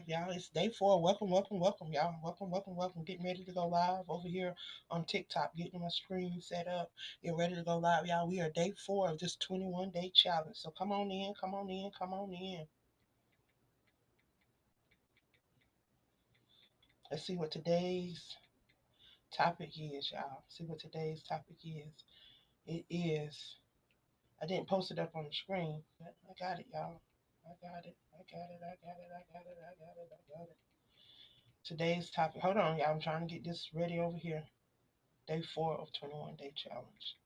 live, y'all. It's day 4. Welcome, welcome, welcome, y'all. Welcome, welcome, welcome. Getting ready to go live over here on TikTok. Getting my screen set up. Getting ready to go live, y'all. We are day 4 of this 21-day challenge. So come on in, come on in, come on in. Let's see what today's topic is, y'all. See what today's topic is. It is. I didn't post it up on the screen, but I got it, y'all. I got it. I got it. I got it. I got it. I got it. I got it. Today's topic. Hold on, y'all. I'm trying to get this ready over here. Day 4 of 21-day challenge.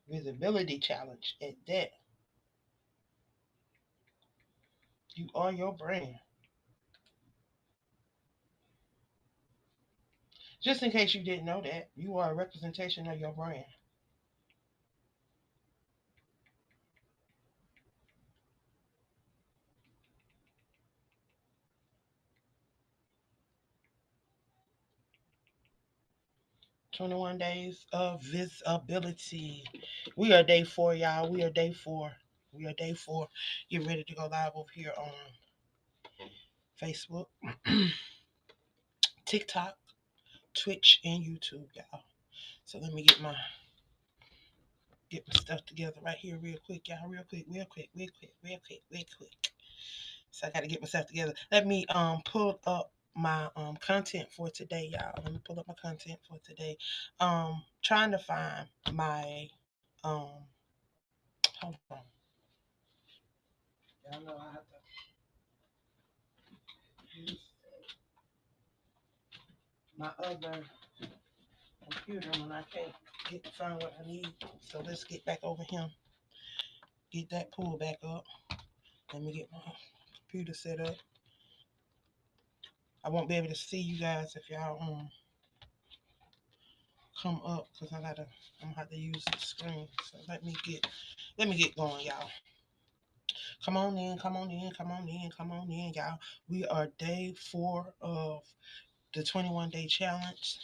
Visibility challenge. At that, you are your brand. Just in case you didn't know that, you are a representation of your brand. 21 days of visibility. We are day 4, y'all. We are day 4. We are day 4. Get ready to go live over here on Facebook, TikTok, Twitch, and YouTube, y'all. So let me get my stuff together right here real quick, y'all. Real quick, real quick, real quick, real quick, real quick. So I gotta get myself together. Let me pull up my content for today, y'all. Let me pull up my content for today. Trying to find my hold on. Y'all know I have to use my other computer when I can't get to find what I need. So let's get back over here. Get that pulled back up. Let me get my computer set up. I won't be able to see you guys if y'all come up because I'm gonna have to use the screen. So let me get going, y'all. Come on in, come on in, come on in, come on in, y'all. We are day 4 of the 21-day challenge.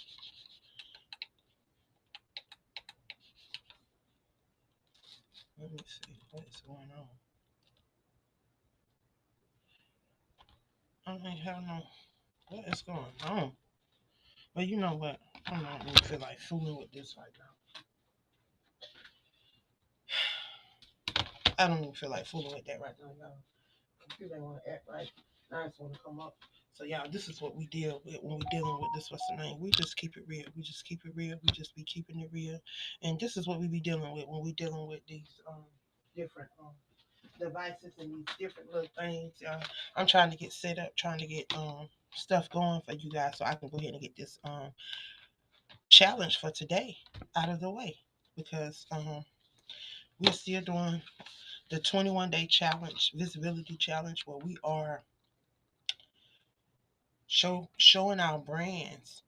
Let me see what's going on. I don't know what is going on. But you know what? I don't even feel like fooling with this right now. I don't even feel like fooling with that right now, y'all. Computer ain't want to act right. Now it's want to come up. So y'all, this is what we deal with when we dealing with this. What's the name? We just keep it real. We just keep it real. We just be keeping it real. And this is what we be dealing with when we dealing with these different devices and these different little things. Y'all, I'm trying to get set up, trying to get stuff going for you guys, so I can go ahead and get this challenge for today out of the way because we're still doing the 21-day challenge, visibility challenge, where we are showing our brands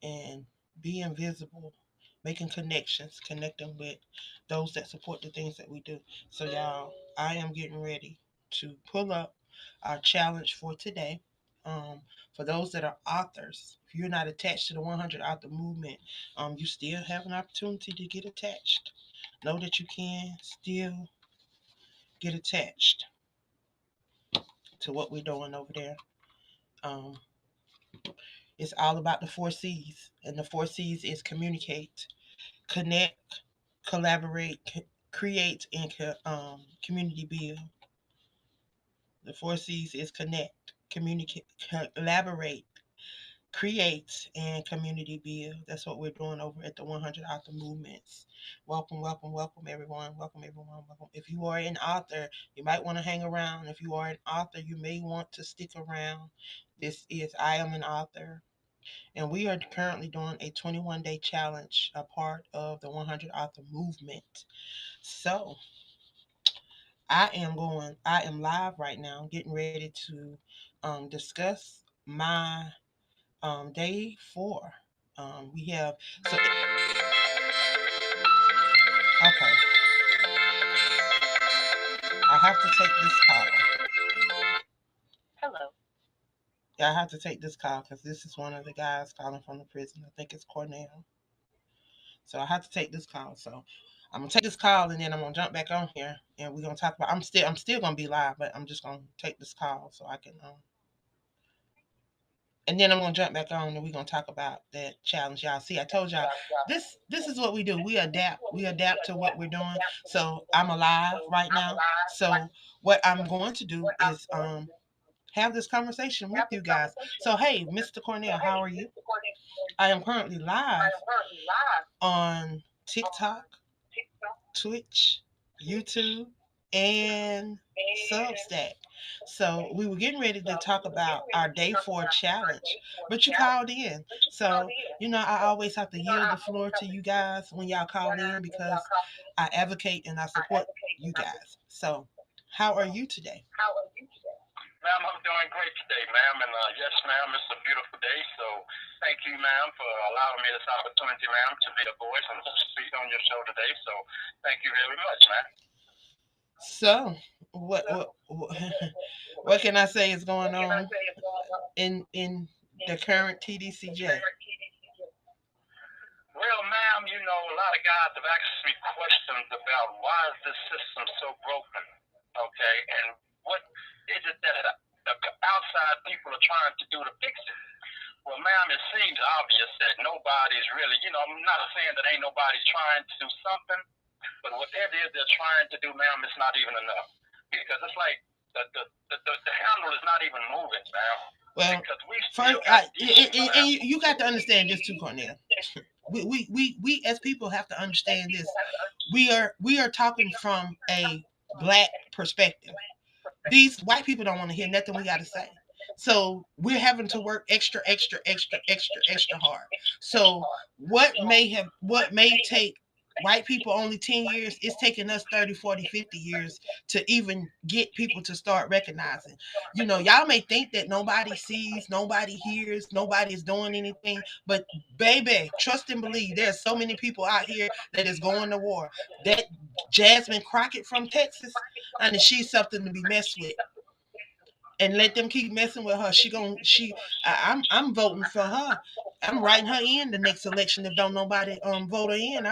and being visible, making connections, connecting with those that support the things that we do. So y'all, I am getting ready to pull up our challenge for today. For those that are authors, if you're not attached to the 100 author movement, you still have an opportunity to get attached. Know that you can still get attached to what we're doing over there. Um, it's all about the 4 C's, and the 4 C's is communicate, connect, collaborate, create, and community build. The 4 C's is connect, communicate, collaborate, create, and community build. That's what we're doing over at the 100 Author Movements. Welcome, welcome, welcome, everyone. Welcome, everyone. Welcome. If you are an author, you might want to hang around. If you are an author, you may want to stick around. This is I Am an Author. And we are currently doing a 21-day challenge, a part of the 100 Author Movement. So I am live right now, getting ready to discuss my day 4. We have, so, okay, I have to take this call. Hello. Yeah, I have to take this call because this is one of the guys calling from the prison. I think it's Cornell. So I have to take this call. So I'm gonna take this call and then I'm gonna jump back on here and we're gonna talk about. I'm still gonna be live, but I'm just gonna take this call so I can and then I'm gonna jump back on and we're gonna talk about that challenge. Y'all see, I told y'all this is what we do. We adapt. We adapt to what we're doing. So I'm alive right now. So what I'm going to do is have this conversation with you guys. So hey, Mr. Cornell, how are you? I am currently live on TikTok, Twitch, YouTube, and Substack. So we were getting ready to talk about our day 4 challenge, but you called in. So, I always have to yield the floor to you guys when y'all call in because I advocate and I support you guys. So, how are you today? Ma'am, I'm doing great today, ma'am. And yes, ma'am, it's a beautiful day. So thank you, ma'am, for allowing me this opportunity, ma'am, to be a voice and to speak on your show today. So thank you very much, ma'am. So, what can I say is going on in the current TDCJ? Well, ma'am, a lot of guys have asked me questions about why is this system so broken, okay, and what is it that the outside people are trying to do to fix it. Well, ma'am, it seems obvious that nobody's really, I'm not saying that ain't nobody trying to do something, but whatever it is they're trying to do, ma'am, it's not even enough. Because it's like the handle is not even moving, ma'am. Well, because we first, still got and you got to understand this too, Cornell. We as people have to understand this. We are talking from a black perspective. These white people don't want to hear nothing we got to say. So we're having to work extra, extra, extra, extra, extra hard. So what may take white people only 10 years, it's taking us 30, 40, 50 years to even get people to start recognizing. Y'all may think that nobody sees, nobody hears, nobody is doing anything, but baby, trust and believe there's so many people out here that is going to war. That Jasmine Crockett from Texas, and she's something to be messed with, and let them keep messing with her. I'm voting for her. I'm writing her in the next election if don't nobody vote her in.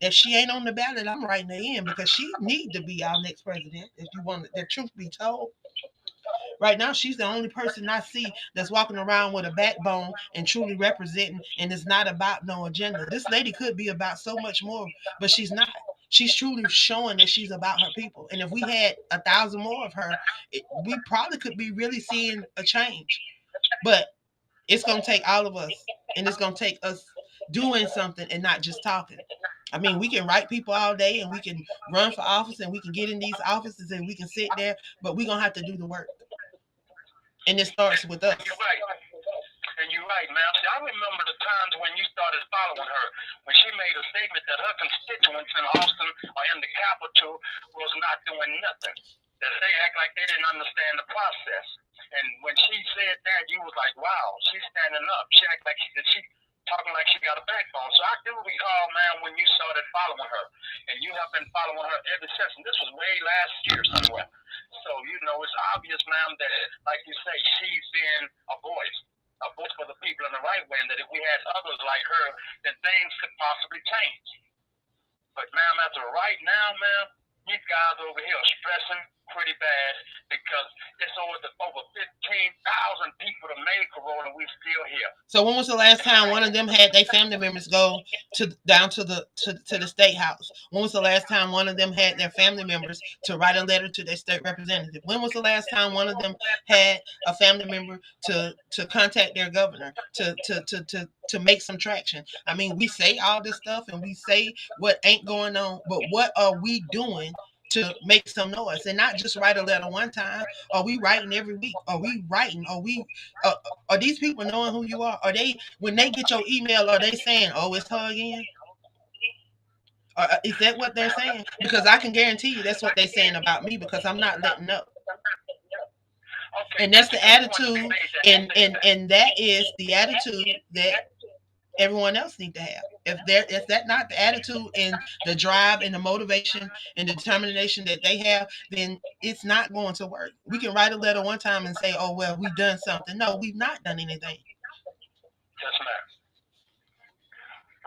If she ain't on the ballot, I'm writing her in because she need to be our next president. If you want the truth be told, right now she's the only person I see that's walking around with a backbone and truly representing, and it's not about no agenda. This lady could be about so much more, but she's not. She's truly showing that she's about her people. And if we had 1,000 more of her, we probably could be really seeing a change. But it's going to take all of us, and it's going to take us doing something and not just talking. I mean, we can write people all day and we can run for office and we can get in these offices and we can sit there, but we're going to have to do the work. And it starts with And you're us. right. And you're right, ma'am. See, I remember the times when you started following her, when she made a statement that her constituents in Austin or in the capital was not doing nothing. That they act like they didn't understand the process. And when she said that, you was like, wow, she's standing up. She act like she talking like she got a backbone. So I do recall, man, when you started following her. And you have been following her ever since. And this was way last year somewhere. So, it's obvious, ma'am, that, like you say, she's been a voice for the people in the right way, and that if we had others like her, then things could possibly change. But, ma'am, as of right now, ma'am, these guys over here are stressing pretty bad because it's over 15,000 people to make Corona, and we still here. So when was the last time one of them had their family members go to down to the state house? When was the last time one of them had their family members to write a letter to their state representative? When was the last time one of them had a family member to contact their governor to make some traction? I mean, we say all this stuff and we say what ain't going on, but what are we doing to make some noise? And not just write a letter one time. Are we writing every week? Are we writing? Uh, are these people knowing who you are? Are they, when they get your email, are they saying, "Oh, it's her again"? Or is that what they're saying? Because I can guarantee you that's what they're saying about me because I'm not letting up. Okay, And that's that's a the good point to be attitude, made. and that is the attitude that everyone else need to have. If that not the attitude and the drive and the motivation and the determination that they have, then it's not going to work. We can write a letter one time and say, "Oh well, we've done something." No, we've not done anything. Yes, ma'am.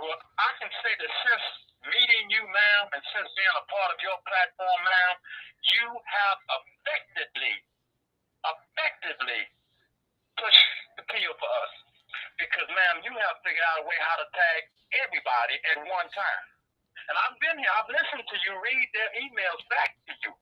Well, I can say that since meeting seen you, ma'am, and since being a part of your platform, ma'am, you have effectively pushed the pill for us. Because, ma'am, you have figured out a way how to tag everybody at one time. And I've been here, I've listened to you read their emails back to you.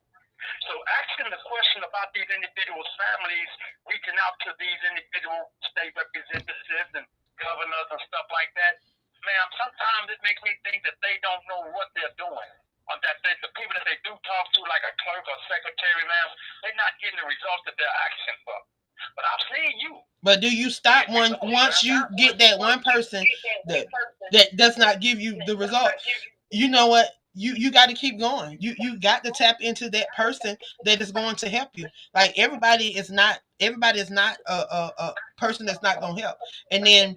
So asking the question about these individuals' families, reaching out to these individual state representatives and governors and stuff like that, ma'am, sometimes it makes me think that they don't know what they're doing. Or that the people that they do talk to, like a clerk or secretary, ma'am, they're not getting the results that they're asking for. But I've seen you. But do you stop once you get that one person that does not give you the result? You know what? You got to keep going. You got to tap into that person that is going to help you. Like everybody is not a person that's not going to help. And then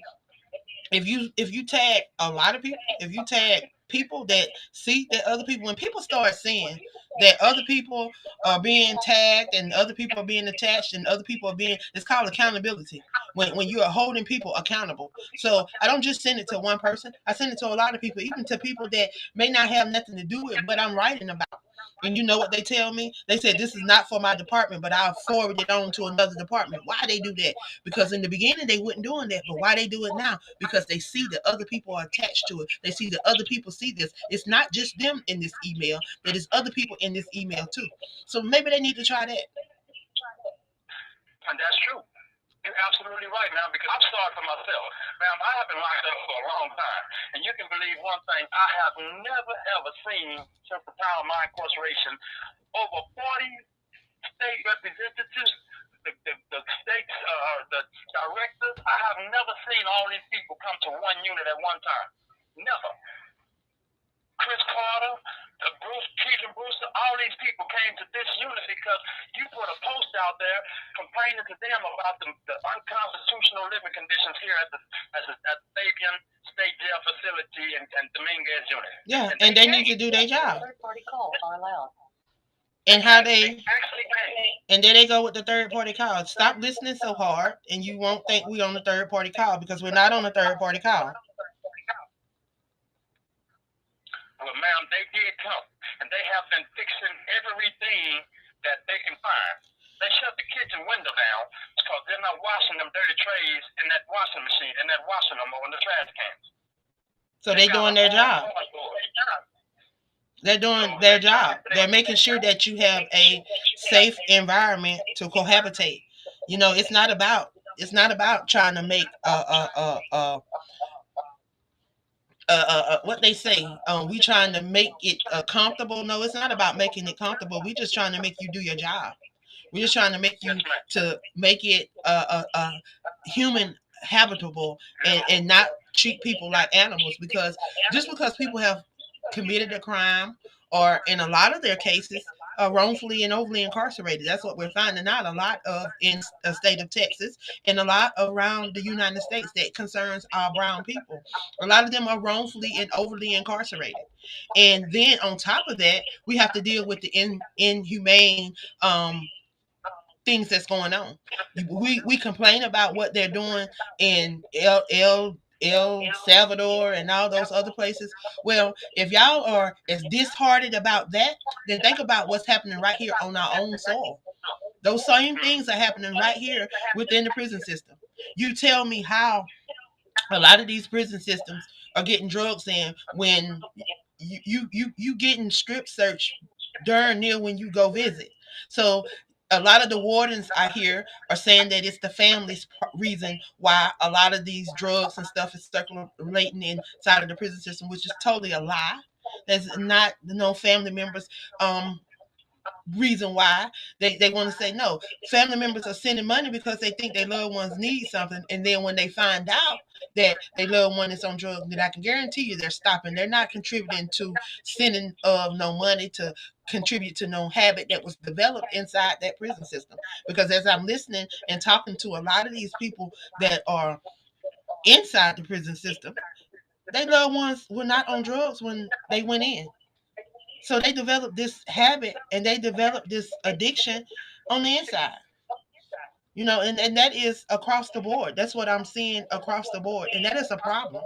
if you tag a lot of people, if you tag people that see that other people, when people start seeing that other people are being tagged and other people are being attached and other people are being, it's called accountability. When you are holding people accountable. So I don't just send it to one person. I send it to a lot of people, even to people that may not have nothing to do with what I'm writing about. And you know what they tell me? They said this is not for my department, but I'll forward it on to another department. Why they do that? Because in the beginning they wouldn't doing that, but why they do it now? Because they see that other people are attached to it. They see that other people see this. It's not just them in this email, that is other people in this email too. So maybe they need to try that. And that's true. You're absolutely right, ma'am, because I'm sorry for myself. Ma'am, I have been locked up for a long time. And you can believe one thing, I have never ever seen, since the time of my incarceration, over 40 state representatives, the states, the directors. I have never seen all these people come to one unit at one time. Never. Chris Carter, Keith and Brewster, all these people came to this unit because you put a post out there complaining to them about the unconstitutional living conditions here at Fabian State Jail Facility and Dominguez unit. Yeah, and they need to do their job. Third-party calls are allowed. And how They actually came. and there they go with the third party call. Stop listening so hard, and you won't think we on the third party call because we're not on the third party call. Well, ma'am, they did come, and they have been fixing everything that they can find. They shut the kitchen window down because they're not washing them dirty trays in that washing machine, in that washing them or in the trash cans. So they doing their job. They're doing their job. They're making sure that you have a safe environment to cohabitate. You know, it's not about trying to make what they say. We trying to make it comfortable. No, it's not about making it comfortable. We just trying to make you do your job. We're just trying to make you to make it human habitable and not treat people like animals because just because people have committed a crime or in a lot of their cases are wrongfully and overly incarcerated. That's what we're finding out a lot of in the state of Texas and a lot around the United States that concerns our brown people. A lot of them are wrongfully and overly incarcerated. And then on top of that, we have to deal with the inhumane things that's going on. We complain about what they're doing in El Salvador and all those other places. Well, if y'all are as disheartened about that, then think about what's happening right here on our own soil. Those same things are happening right here within the prison system. You tell me how a lot of these prison systems are getting drugs in when you getting strip search darn near when you go visit. So a lot of the wardens I hear are saying that it's the family's reason why a lot of these drugs and stuff is circulating inside of the prison system, which is totally a lie. There's not no family members reason why they want to say no. Family members are sending money because they think their loved ones need something, and then when they find out that their loved one is on drugs, then I can guarantee you they're stopping. They're not contributing to sending of no money to contribute to no habit that was developed inside that prison system. Because as I'm listening and talking to a lot of these people that are inside the prison system, their loved ones were not on drugs when they went in. So they developed this habit and they developed this addiction on the inside. You know, and that is across the board. That's what I'm seeing across the board. And that is a problem.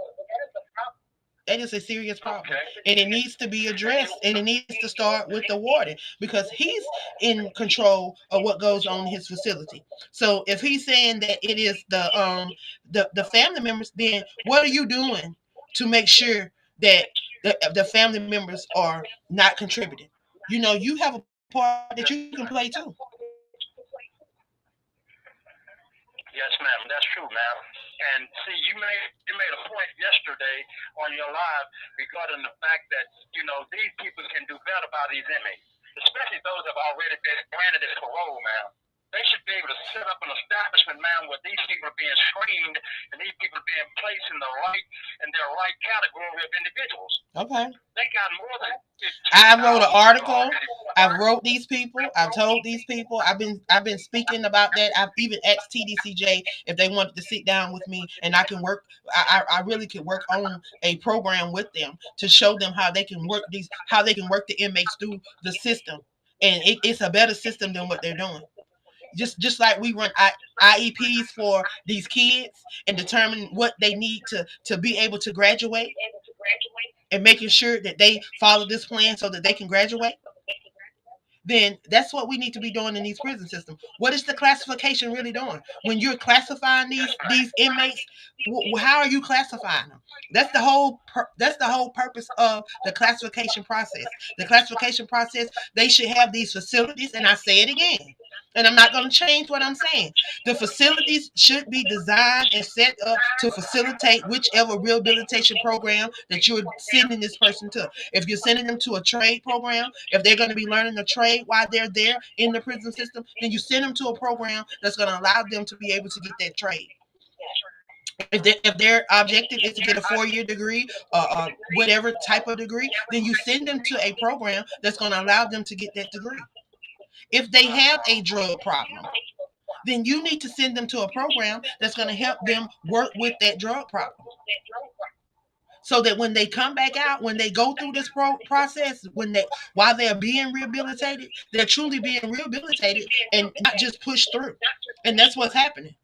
That is a serious problem, Okay. and it needs to be addressed. And it needs to start with the warden because he's in control of what goes on in his facility. So if he's saying that it is the family members, then what are you doing to make sure that the family members are not contributing? You know, you have a part that you can play too. Yes, ma'am. That's true, ma'am. And see, you made a point yesterday on your live regarding the fact that these people can do better by these inmates, especially those that have already been granted this parole, ma'am. They should be able to set up an establishment, ma'am, where these people are being screened and these people are being placed in their right category of individuals. Okay. They got more than I wrote an 15,000 people article. already. I've wrote these people. I've told these people. I've been speaking about that. I've even asked TDCJ if they wanted to sit down with me, and I can work. I really could work on a program with them to show them how they can work the inmates through the system, and it's a better system than what they're doing. Just like we run IEPs for these kids and determine what they need to be able to graduate, and making sure that they follow this plan so that they can graduate, then that's what we need to be doing in these prison systems. What is the classification really doing? When you're classifying That's right. these inmates, how are you classifying them? That's the whole purpose of the classification process. The classification process, they should have these facilities, and I say it again, and I'm not going to change what I'm saying. The facilities should be designed and set up to facilitate whichever rehabilitation program that you're sending this person to. If you're sending them to a trade program, if they're going to be learning a trade while they're there in the prison system, then you send them to a program that's going to allow them to be able to get that trade. If their objective is to get a 4 year degree or whatever type of degree, then you send them to a program that's going to allow them to get that degree. If they have a drug problem, then you need to send them to a program that's going to help them work with that drug problem. So that when they come back out, when they go through this process, while they're being rehabilitated, they're truly being rehabilitated and not just pushed through. And that's what's happening.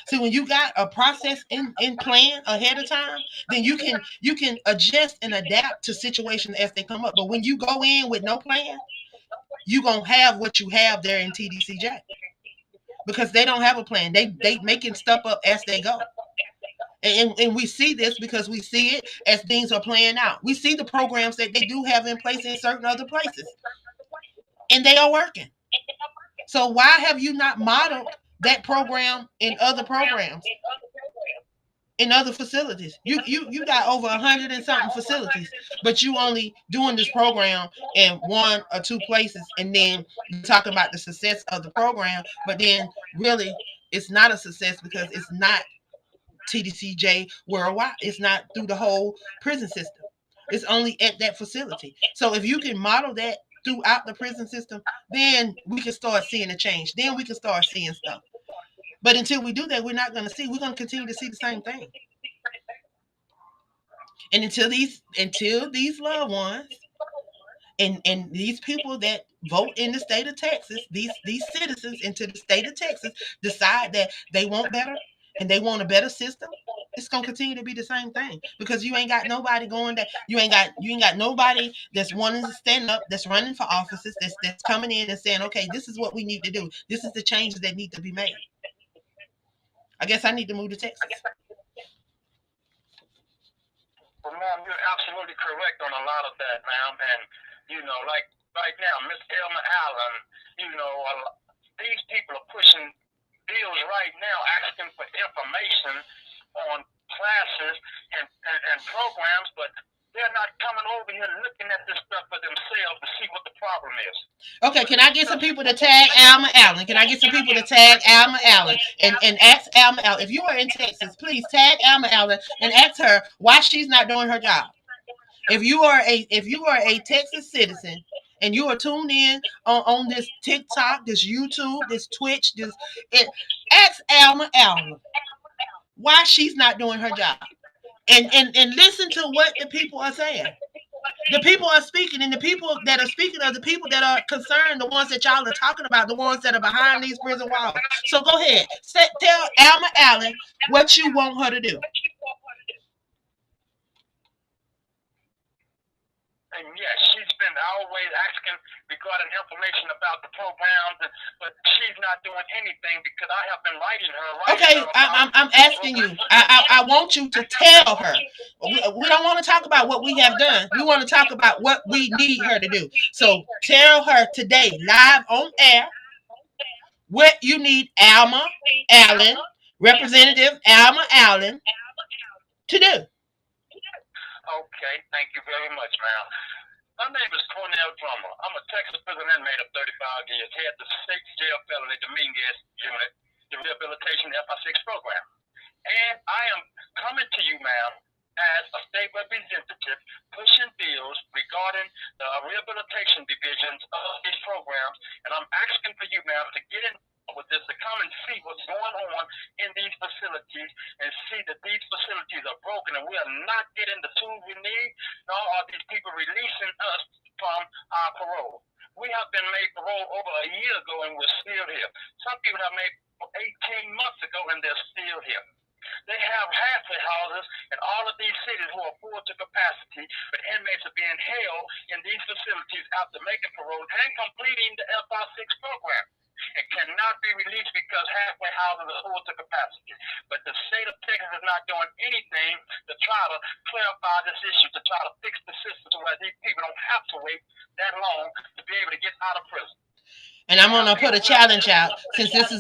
So when you got a process in plan ahead of time, then you can adjust and adapt to situations as they come up. But when you go in with no plan, you gonna have what you have there in TDCJ because they don't have a plan. They making stuff up as they go. And we see this because we see it as things are playing out. We see the programs that they do have in place in certain other places, and they are working. So why have you not modeled that program in other programs, in other facilities? You got over 100 and something facilities, but you only doing this program in one or two places, and then you talking about the success of the program, but then really it's not a success because it's not TDCJ worldwide. It's not through the whole prison system. It's only at that facility. So if you can model that throughout the prison system, then we can start seeing a change. Then we can start seeing stuff. But until we do that, we're not going to see. We're going to continue to see the same thing. And until these loved ones and these people that vote in the state of Texas, these citizens into the state of Texas decide that they want better and they want a better system, it's gonna continue to be the same thing because you ain't got nobody going that you ain't got nobody that's wanting to stand up, that's running for offices, that's coming in and saying, okay, this is what we need to do. This is the changes that need to be made. I guess I need to move to Texas. Well, ma'am, you're absolutely correct on a lot of that, ma'am. And like right now, Miss Elma Allen, these people are pushing bills right now, asking for information on classes and programs, but they're not coming over here looking at this stuff for themselves to see what the problem is. Okay, can I get some people to tag Alma Allen? Can I get some people to tag Alma Allen and ask Alma Allen? If you are in Texas, please tag Alma Allen and ask her why she's not doing her job. If you are a Texas citizen and you are tuned in on this TikTok, this YouTube, this Twitch, ask Alma Allen why she's not doing her job. And listen to what the people are saying. The people are speaking, and the people that are speaking are the people that are concerned, the ones that y'all are talking about, the ones that are behind these prison walls. So go ahead, tell Alma Allen what you want her to do. And yes, she's been always asking regarding information about the programs, but she's not doing anything because I have been writing her Okay, about I'm the asking program. you. I want you to tell her. We don't want to talk about what we have done. We want to talk about what we need her to do. So tell her today, live on air, what you need Alma Allen, Representative Alma Allen, to do. Okay, thank you very much, ma'am. My name is Cornell Drummer. I'm a Texas prison inmate of 35 years, head the state jail felony Dominguez unit, the rehabilitation FI6 program. And I am coming to you, ma'am, as a state representative pushing bills regarding the rehabilitation divisions of these programs. And I'm asking for you, ma'am, to get in with this, to come and see what's going on in these facilities and see that these facilities are broken and we are not getting the tools we need, nor are these people releasing us from our parole. We have been made parole over a year ago and we're still here. Some people have made 18 months ago and they're still here. They have halfway houses in all of these cities who are full to capacity, but inmates are being held in these facilities after making parole and completing the FI6 program and cannot be released because halfway houses are full to capacity. But the state of Texas is not doing anything to try to clarify this issue, to try to fix the system to where these people don't have to wait that long to be able to get out of prison. And I'm gonna put a challenge out since this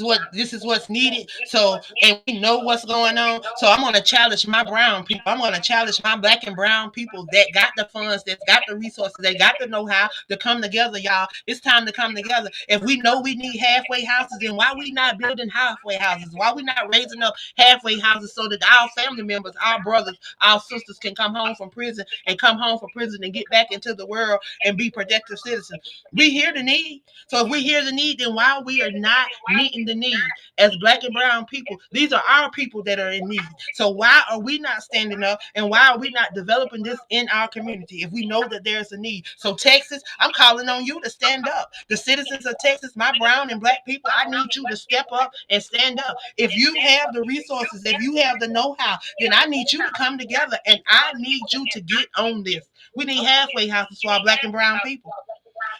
is what's needed. So and we know what's going on. So I'm gonna challenge my brown people. I'm gonna challenge my black and brown people that got the funds, that got the resources, they got the know-how to come together, y'all. It's time to come together. If we know we need halfway houses, then why we not building halfway houses? Why we not raising up halfway houses so that our family members, our brothers, our sisters can come home from prison and come home from prison and get back into the world and be productive citizens? We hear the need. So if we hear the need, then why we are not meeting the need as black and brown people? These are our people that are in need. So why are we not standing up and why are we not developing this in our community if we know that there's a need? So Texas, I'm calling on you to stand up. The citizens of Texas, my brown and black people, I need you to step up and stand up. If you have the resources, if you have the know-how, then I need you to come together and I need you to get on this. We need halfway houses for our black and brown people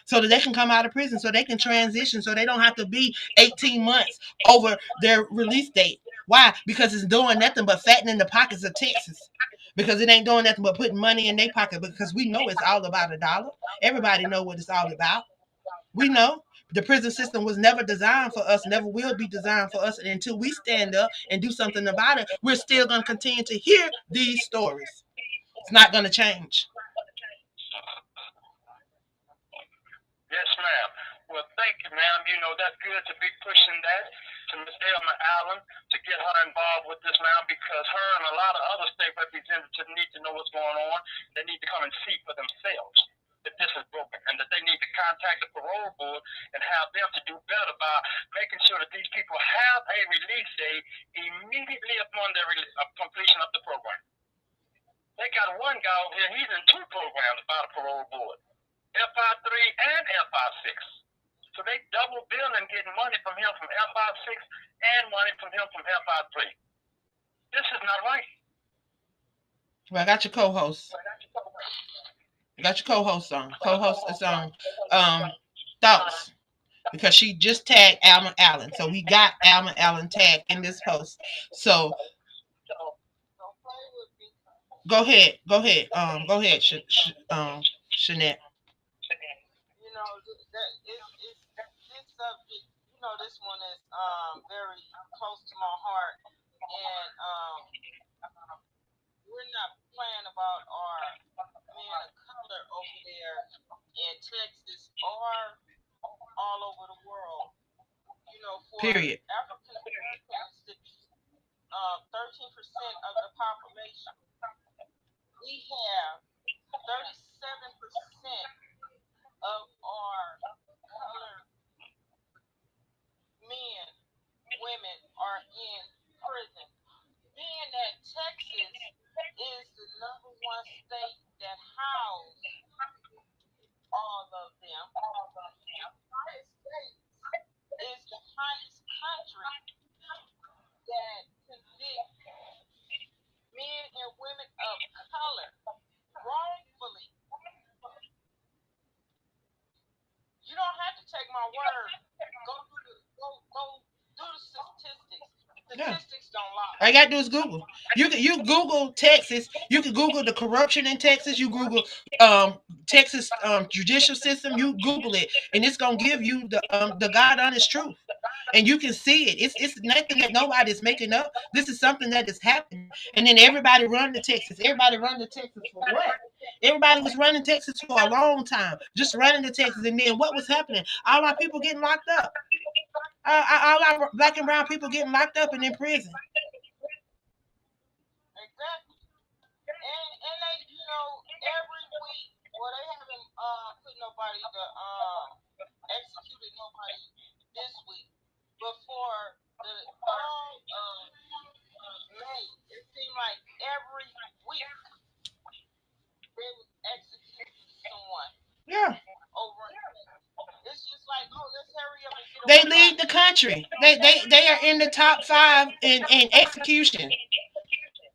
so that they can come out of prison, so they can transition, so they don't have to be 18 months over their release date. Why? Because it's doing nothing but fattening the pockets of Texas. Because it ain't doing nothing but putting money in their pocket. Because we know it's all about a dollar. Everybody know what it's all about. We know the prison system was never designed for us, never will be designed for us. And until we stand up and do something about it, we're still going to continue to hear these stories. It's not going to change. Yes, ma'am. Well, thank you, ma'am. You know, that's good to be pushing that to Miss Elma Allen to get her involved with this, ma'am, because her and a lot of other state representatives need to know what's going on. They need to come and see for themselves that this is broken and that they need to contact the parole board and have them to do better by making sure that these people have a release date immediately upon their completion of the program. They got one guy over here, he's in two programs by the parole board. FI3 and FI6. So they double bill and getting money from him from FI6 and money from him from FI3. This is not right. Well, I got your co-host. I got your co-host on. Co-host is on thoughts because she just tagged Alma Allen. So we got Alma Allen tagged in this post. So go ahead. Go ahead. Go ahead, Shanette. You know, that it's this subject. You know, this one is very close to my heart, and we're not playing about our men of color over there in Texas or all over the world. You know, for Period. African Americans to be 13% of the population, we have 37% of our color men, women are in prison. Being that Texas is the number one state that house all of them, United States is the highest country that convict men and women of color wrongfully Yeah. Statistics don't lie. All you gotta do is Google. You Google Texas. You can Google the corruption in Texas. You Google Texas judicial system. You Google it, and it's gonna give you the God honest truth, and you can see it. It's nothing that nobody's making up. This is something that is happening, and then everybody run to Texas. Everybody run to Texas for what? Everybody was running Texas for a long time, just running to Texas, and then what was happening? All our people getting locked up. All our black and brown people getting locked up and in prison. Exactly. And they, every week, well, they haven't put nobody to executed nobody this week, but for the all of May, it seemed like every week they was executing someone Yeah. over in Texas. It's just like, oh, let's hurry up and get They away from lead the this. country. They are in the top five in execution.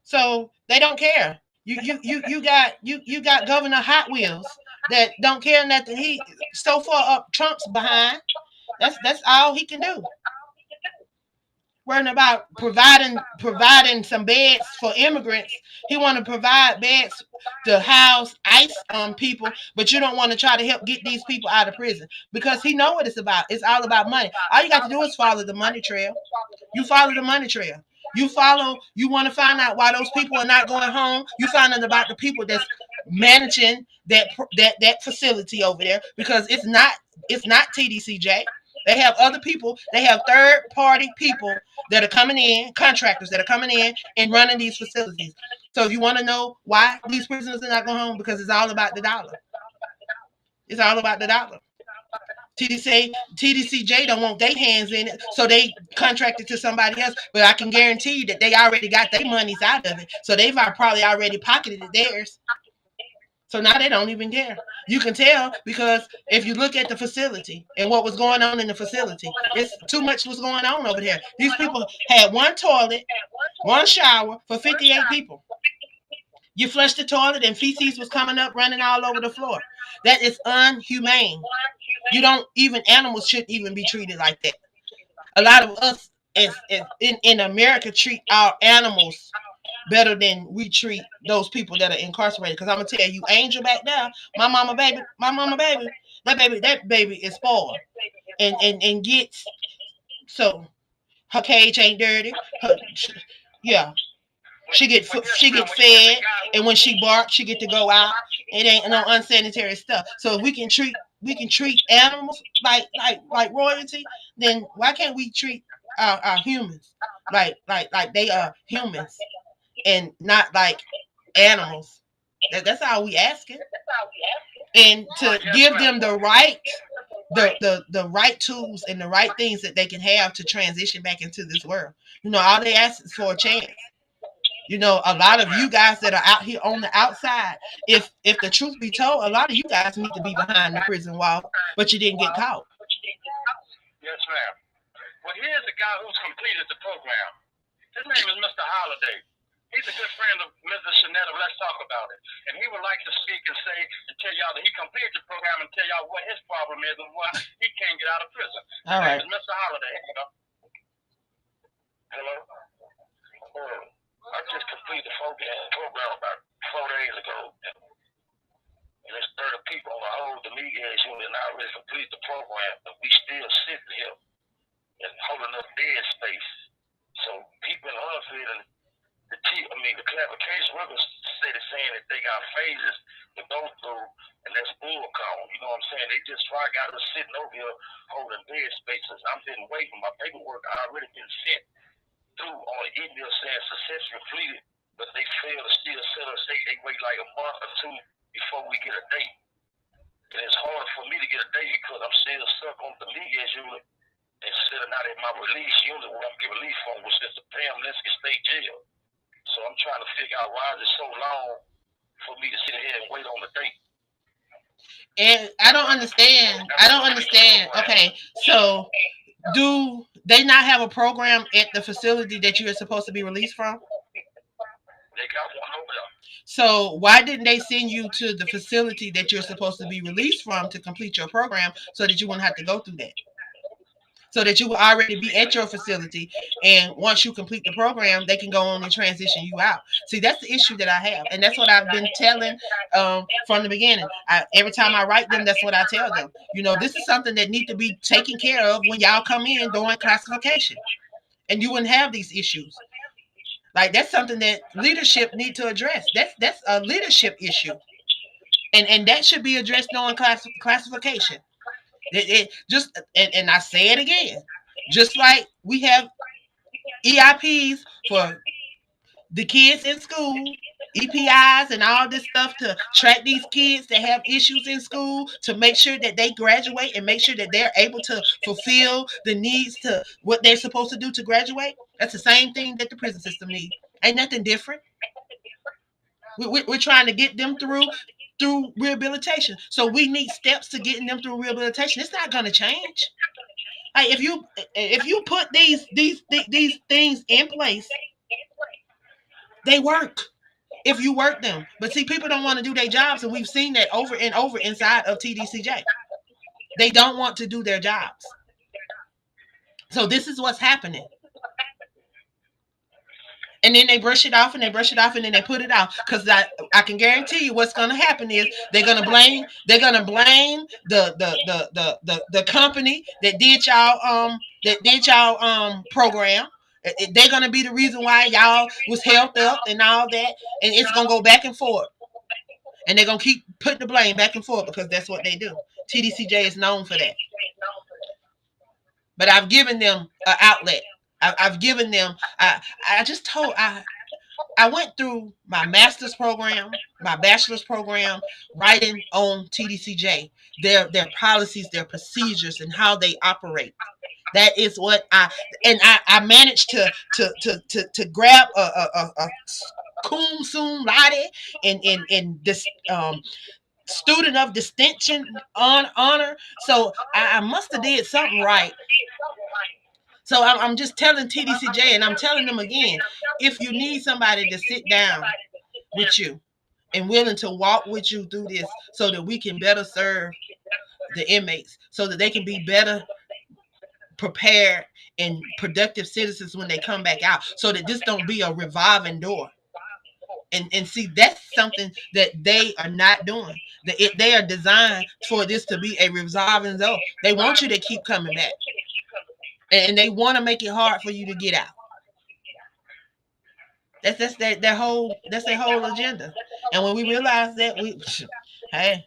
So they don't care. You got Governor Hot Wheels that don't care nothing. He so far up Trump's behind. That's all he can do. Worrying about But you, providing some beds for immigrants. He want to provide beds to house ICE people, but you don't want to try to help get these people out of prison because he know what it's about. It's all about money. All you got to do is follow the money trail. You follow the money trail. You follow. You want to find out why those people are not going home. You find out about the people that's managing that facility over there because it's not TDCJ. They have other people. They have third party people that are coming in, contractors that are coming in and running these facilities. So if you want to know why these prisoners are not going home, because it's all about the dollar. It's all about the dollar. TDCJ don't want their hands in it, so they contracted to somebody else. But I can guarantee you that they already got their monies out of it, so they've probably already pocketed theirs. So now they don't even care. You can tell because if you look at the facility and what was going on in the facility, it's too much was going on over there. These people had one toilet, one shower for 58 people. You flushed the toilet and feces was coming up, running all over the floor. That is unhumane. You don't even animals shouldn't even be treated like that. A lot of us in America treat our animals better than we treat those people that are incarcerated. Because I'm gonna tell you, Angel back there, my mama baby, that baby is spoiled and gets so her cage ain't dirty. Yeah, she get fed, and when she barks, she get to go out. It ain't no unsanitary stuff. So if we can treat animals like royalty, then why can't we treat our humans like they are humans and not like animals? That's all we asking, and to give them the right tools and the right things that they can have to transition back into this world. All they ask is for a chance. A lot of you guys that are out here on the outside, if the truth be told, a lot of you guys need to be behind the prison wall, but you didn't get caught. Yes, ma'am. Well, here's a guy who's completed the program. His name is Mr. Holiday. He's a good friend of Mrs. Shanetta. Let's talk about it. And he would like to speak and say and tell y'all that he completed the program and tell y'all what his problem is and why he can't get out of prison. His All name right. is Mr. Holiday. Hello? Oh, I what's just going on? completed the program about 4 days ago. And there's 30 people on the whole Dominguez unit and I already completed the program, but we still sitting here and holding up bed space. So people in Huntsville and the clarification workers say they're saying that they got phases to go through, and that's bull cone. You know what I'm saying? They just try got us sitting over here holding bed spaces. I'm sitting waiting. My paperwork I already been sent through on an email saying successfully completed, but they fail to still set us. They wait like a month or two before we get a date. And it's hard for me to get a date because I'm still stuck on the Dominguez unit instead of not in my release unit where I'm getting release from, which is the Pam Linsky State Jail. So I'm trying to figure out why is it so long for me to sit here and wait on the date. And I don't understand. I don't understand. Okay, so do they not have a program at the facility that you are supposed to be released from? They got one over there. So why didn't they send you to the facility that you're supposed to be released from to complete your program so that you wouldn't have to go through that? so that you will already be at your facility. And once you complete the program, they can go on and transition you out. See, that's the issue that I have. And that's what I've been telling from the beginning. Every time I write them, that's what I tell them. This is something that needs to be taken care of when y'all come in during classification. And you wouldn't have these issues. Like, that's something that leadership need to address. That's a leadership issue. And that should be addressed during classification. It just and I say it again, just like we have EIPs for the kids in school, EPIs and all this stuff to track these kids that have issues in school, to make sure that they graduate and make sure that they're able to fulfill the needs to what they're supposed to do to graduate. That's the same thing that the prison system needs. Ain't nothing different. We're trying to get them through rehabilitation. So we need steps to getting them through rehabilitation. It's not going to change. Like, if you put these things in place, they work. If you work them, but see, people don't want to do their jobs, and we've seen that over and over inside of TDCJ. They don't want to do their jobs. So this is what's happening. And then they brush it off and they brush it off and then they put it out. Because I can guarantee you what's gonna happen is they're gonna blame the company that did y'all program. They're gonna be the reason why y'all was held up and all that, and it's gonna go back and forth. And they're gonna keep putting the blame back and forth because that's what they do. TDCJ is known for that. But I've given them an outlet. I've given them. I just told I went through my master's program, my bachelor's program, writing on TDCJ, their policies, their procedures, and how they operate. That is what I managed to grab a cum sum laude and this student of distinction on honor. So I must have did something right. So I'm just telling TDCJ, and I'm telling them again, if you need somebody to sit down with you and willing to walk with you through this so that we can better serve the inmates, so that they can be better prepared and productive citizens when they come back out, so that this don't be a revolving door. And see, that's something that they are not doing. They are designed for this to be a revolving door. They want you to keep coming back, and they want to make it hard for you to get out. That's their whole agenda. And when we realize that, hey,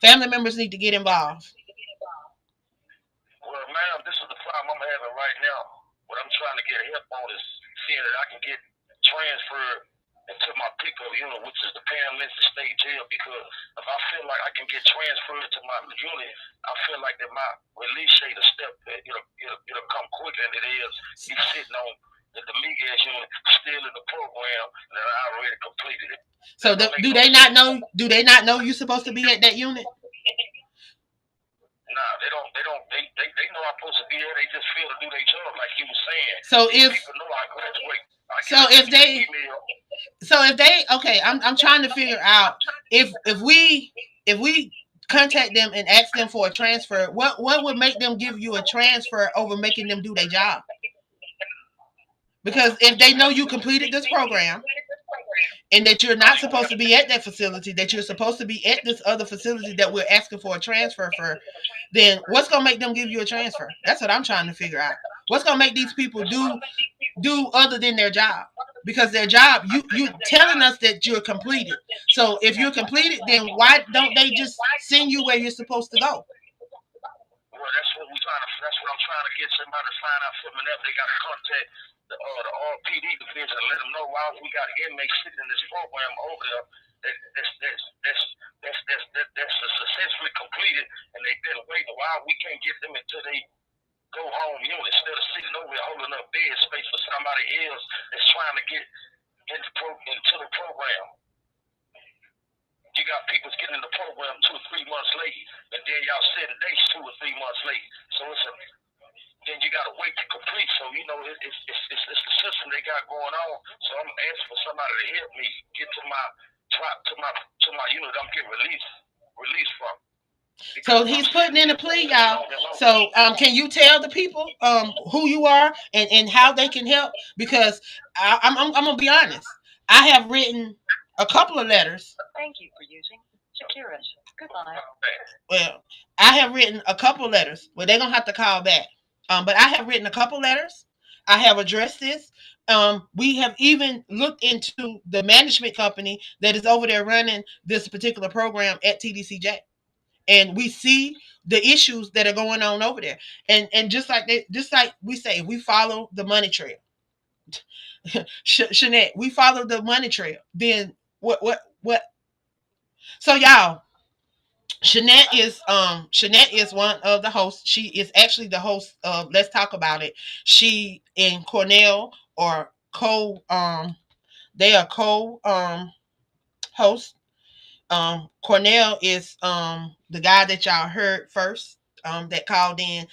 family members need to get involved. Well, ma'am, this is the problem I'm having right now. What I'm trying to get help on is seeing that I can get transferred into my pickup unit, which is the Panamint State Jail, because if I feel like I can get transferred to my unit, I feel like that my release date a step, it'll come quicker than it is me sitting on the Miguel's unit, still in the program, and I already completed it. So do they not know? Do they not know you're supposed to be at that unit? Nah, they don't. They know I'm supposed to be there. They just feel to do their job, like you was saying. So These if people know I graduate. so if they okay, I'm trying to figure out if we contact them and ask them for a transfer, what would make them give you a transfer over making them do their job? Because if they know you completed this program and that you're not supposed to be at that facility, that you're supposed to be at this other facility that we're asking for a transfer for, then what's gonna make them give you a transfer? That's what I'm trying to figure out. What's gonna make these people do other than their job? Because their job, you telling us that you're completed. So if you're completed, then why don't they just send you where you're supposed to go? Well, that's what I'm trying to get somebody to find out for me. They got to contact the RPD division and let them know why we got inmates sitting in this program over there that's successfully completed, and they've been waiting. Why we can't get them until they go home unit instead of sitting over there holding up bed space for somebody else that's trying to get into the program. You got people getting in the program 2 or 3 months late, and then y'all setting dates 2 or 3 months late. So then you got to wait to complete. So it's the system they got going on. So I'm asking for somebody to help me get to my unit. I'm getting released from. So he's putting in a plea, y'all. So can you tell the people who you are and how they can help? Because I'm gonna be honest. I have written a couple of letters. Thank you for using Securus. Goodbye. Well, I have written a couple letters. Well, they're gonna have to call back. But I have written a couple letters. I have addressed this. We have even looked into the management company that is over there running this particular program at TDCJ, and we see the issues that are going on over there. And just like we say, we follow the money trail. Shanette, we follow the money trail. Then what? So y'all, Shanette is one of the hosts. She is actually the host of Let's Talk About It. She and Cornell are co they are co hosts. Cornell is the guy that y'all heard first, that called in.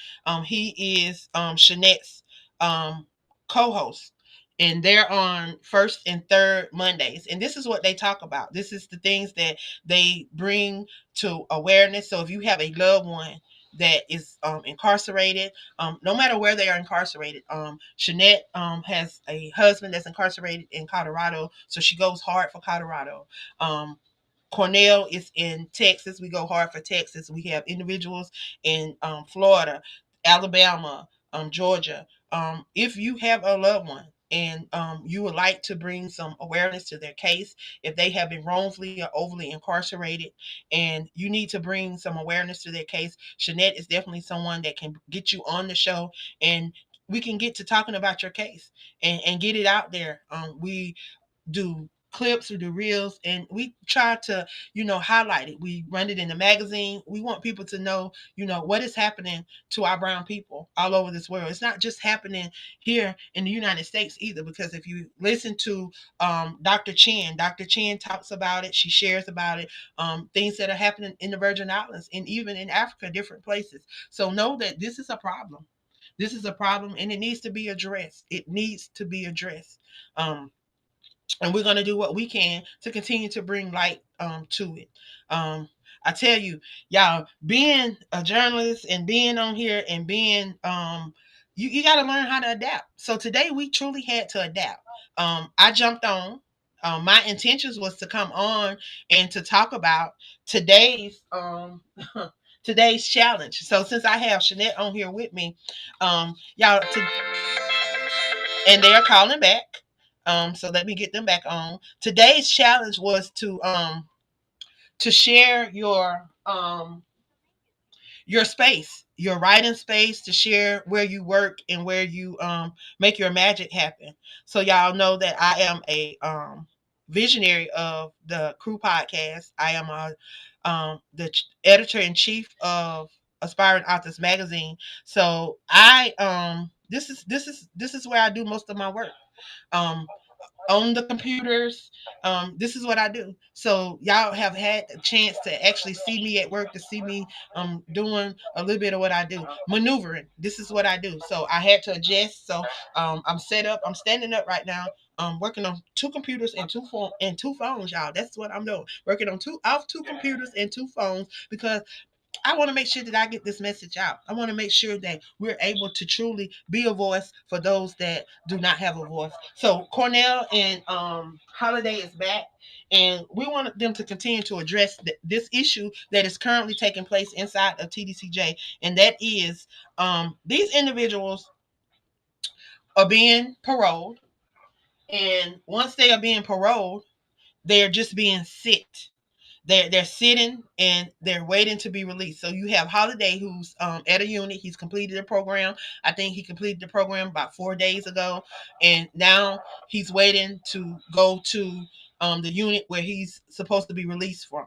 He is Shanette's um co-host. And they're on first and third Mondays. And this is what they talk about. This is the things that they bring to awareness. So if you have a loved one that is incarcerated, no matter where they are incarcerated, Shanette has a husband that's incarcerated in Colorado. So she goes hard for Colorado. Um, Cornell is in Texas. We go hard for Texas. We have individuals in Florida, Alabama, Georgia. If you have a loved one and you would like to bring some awareness to their case, if they have been wrongfully or overly incarcerated, and you need to bring some awareness to their case, Shanette is definitely someone that can get you on the show, and we can get to talking about your case and get it out there. We do clips, we do reels, and we try to, highlight it. We run it in the magazine. We want people to know, what is happening to our brown people all over this world. It's not just happening here in the United States either, because if you listen to Dr. Chen talks about it, she shares about it, things that are happening in the Virgin Islands and even in Africa, different places. So know that this is a problem. This is a problem, and it needs to be addressed. It needs to be addressed. And we're going to do what we can to continue to bring light to it. I tell you, y'all, being a journalist and being on here and being you got to learn how to adapt. So today we truly had to adapt. I jumped on. My intentions was to come on and to talk about today's today's challenge. So since I have Shanette on here with me, y'all, and they are calling back. So let me get them back on. Today's challenge was to share your space, your writing space, to share where you work and where you make your magic happen. So y'all know that I am a visionary of the Crew Podcast. I am the editor in chief of Aspiring Authors Magazine. So I this is where I do most of my work. Um, on the computers. This is what I do. So y'all have had a chance to actually see me at work, to see me doing a little bit of what I do. Maneuvering. This is what I do. So I had to adjust. So I'm set up. I'm standing up right now. Working on two computers and two phones, y'all. That's what I'm doing. Working on two computers and two phones, because I want to make sure that I get this message out. I want to make sure that we're able to truly be a voice for those that do not have a voice. So Cornell and Holiday is back, and we want them to continue to address this issue that is currently taking place inside of TDCJ, and that is these individuals are being paroled, and once they are being paroled, they are just being sit. They're sitting and they're waiting to be released. So you have Holiday, who's at a unit. He's completed the program. I think he completed the program about 4 days ago, and now he's waiting to go to the unit where he's supposed to be released from.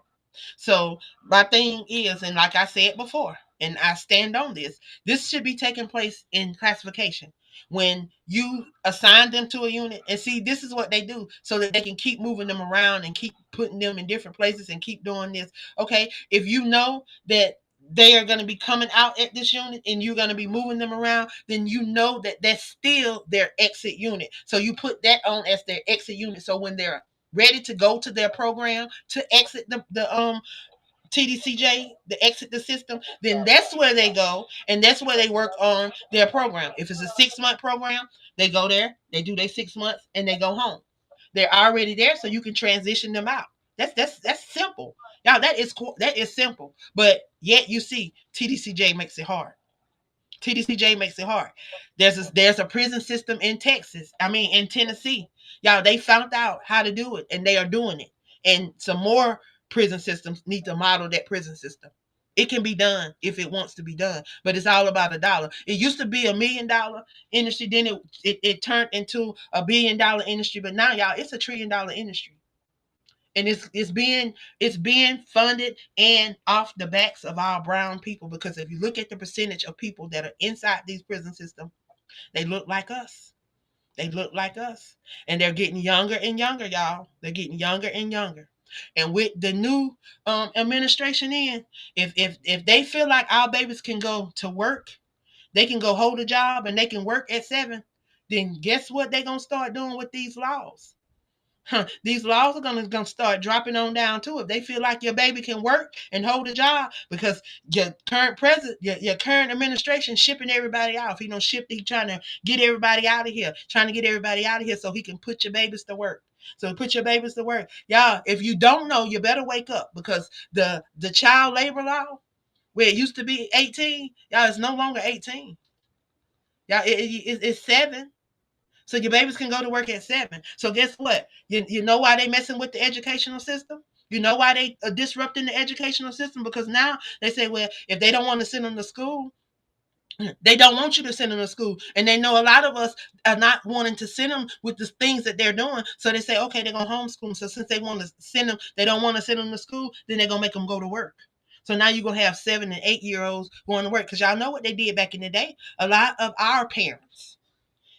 So my thing is, and like I said before, and I stand on this, this should be taking place in classification. When you assign them to a unit, and see, this is what they do so that they can keep moving them around and keep putting them in different places and keep doing this. Okay, if you know that they are going to be coming out at this unit and you're going to be moving them around, then you know that that's still their exit unit. So you put that on as their exit unit. So when they're ready to go to their program to exit the TDCJ, the exit the system, then that's where they go and that's where they work on their program. If it's a 6 month program, they go there, they do their 6 months, and they go home. They're already there, so you can transition them out. That's simple, y'all. That is simple, but yet you see TDCJ makes it hard. TDCJ makes it hard. There's a prison system in Texas. I mean, in Tennessee, y'all. They found out how to do it, and they are doing it. And some more prison systems need to model that prison system. It can be done if it wants to be done, but it's all about a dollar. It used to be $1 million industry, then it turned into $1 billion industry, but now y'all, it's $1 trillion industry, and it's being funded and off the backs of our brown people. Because if you look at the percentage of people that are inside these prison systems, they look like us. They look like us, and they're getting younger and younger, y'all. They're getting younger and younger. And with the new administration in, if they feel like our babies can go to work, they can go hold a job and they can work at 7, then guess what they're gonna start doing with these laws? These laws are gonna start dropping on down too. If they feel like your baby can work and hold a job, because your current president, your current administration shipping everybody out. If he don't ship, he trying to get everybody out of here, trying to get everybody out of here so he can put your babies to work. So put your babies to work, y'all. If you don't know, you better wake up, because the child labor law, where it used to be 18, y'all, it's no longer 18. Y'all, it's 7. So your babies can go to work at 7. So guess what? You know why they messing with the educational system? You know why they are disrupting the educational system? Because now they say, well, if they don't want to send them to school, they don't want you to send them to school. And they know a lot of us are not wanting to send them with the things that they're doing. So they say, okay, they're going to homeschool them. So since they want to send them, they don't want to send them to school, then they're going to make them go to work. So now you're going to have 7 and 8 year olds going to work. Because y'all know what they did back in the day. A lot of our parents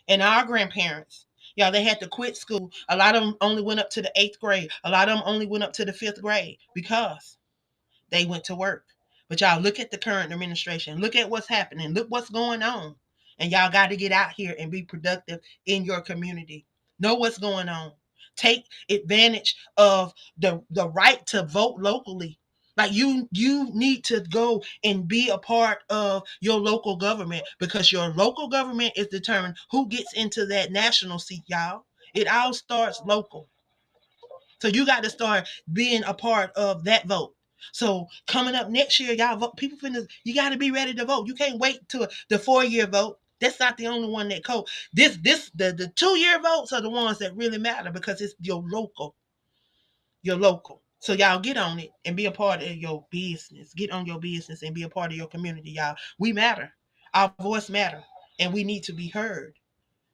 and our grandparents, y'all, they had to quit school. A lot of them only went up to the 8th grade. A lot of them only went up to the 5th grade because they went to work. But y'all, look at the current administration. Look at what's happening. Look what's going on. And y'all got to get out here and be productive in your community. Know what's going on. Take advantage of the right to vote locally. Like you need to go and be a part of your local government, because your local government is determined who gets into that national seat, y'all. It all starts local. So you got to start being a part of that vote. So coming up next year, y'all vote. People finna. You got to be ready to vote. You can't wait till the 4 year vote. That's not the only one that counts. The 2 year votes are the ones that really matter, because it's your local. Your local. So y'all get on it and be a part of your business. Get on your business and be a part of your community, y'all. We matter. Our voice matter, and we need to be heard.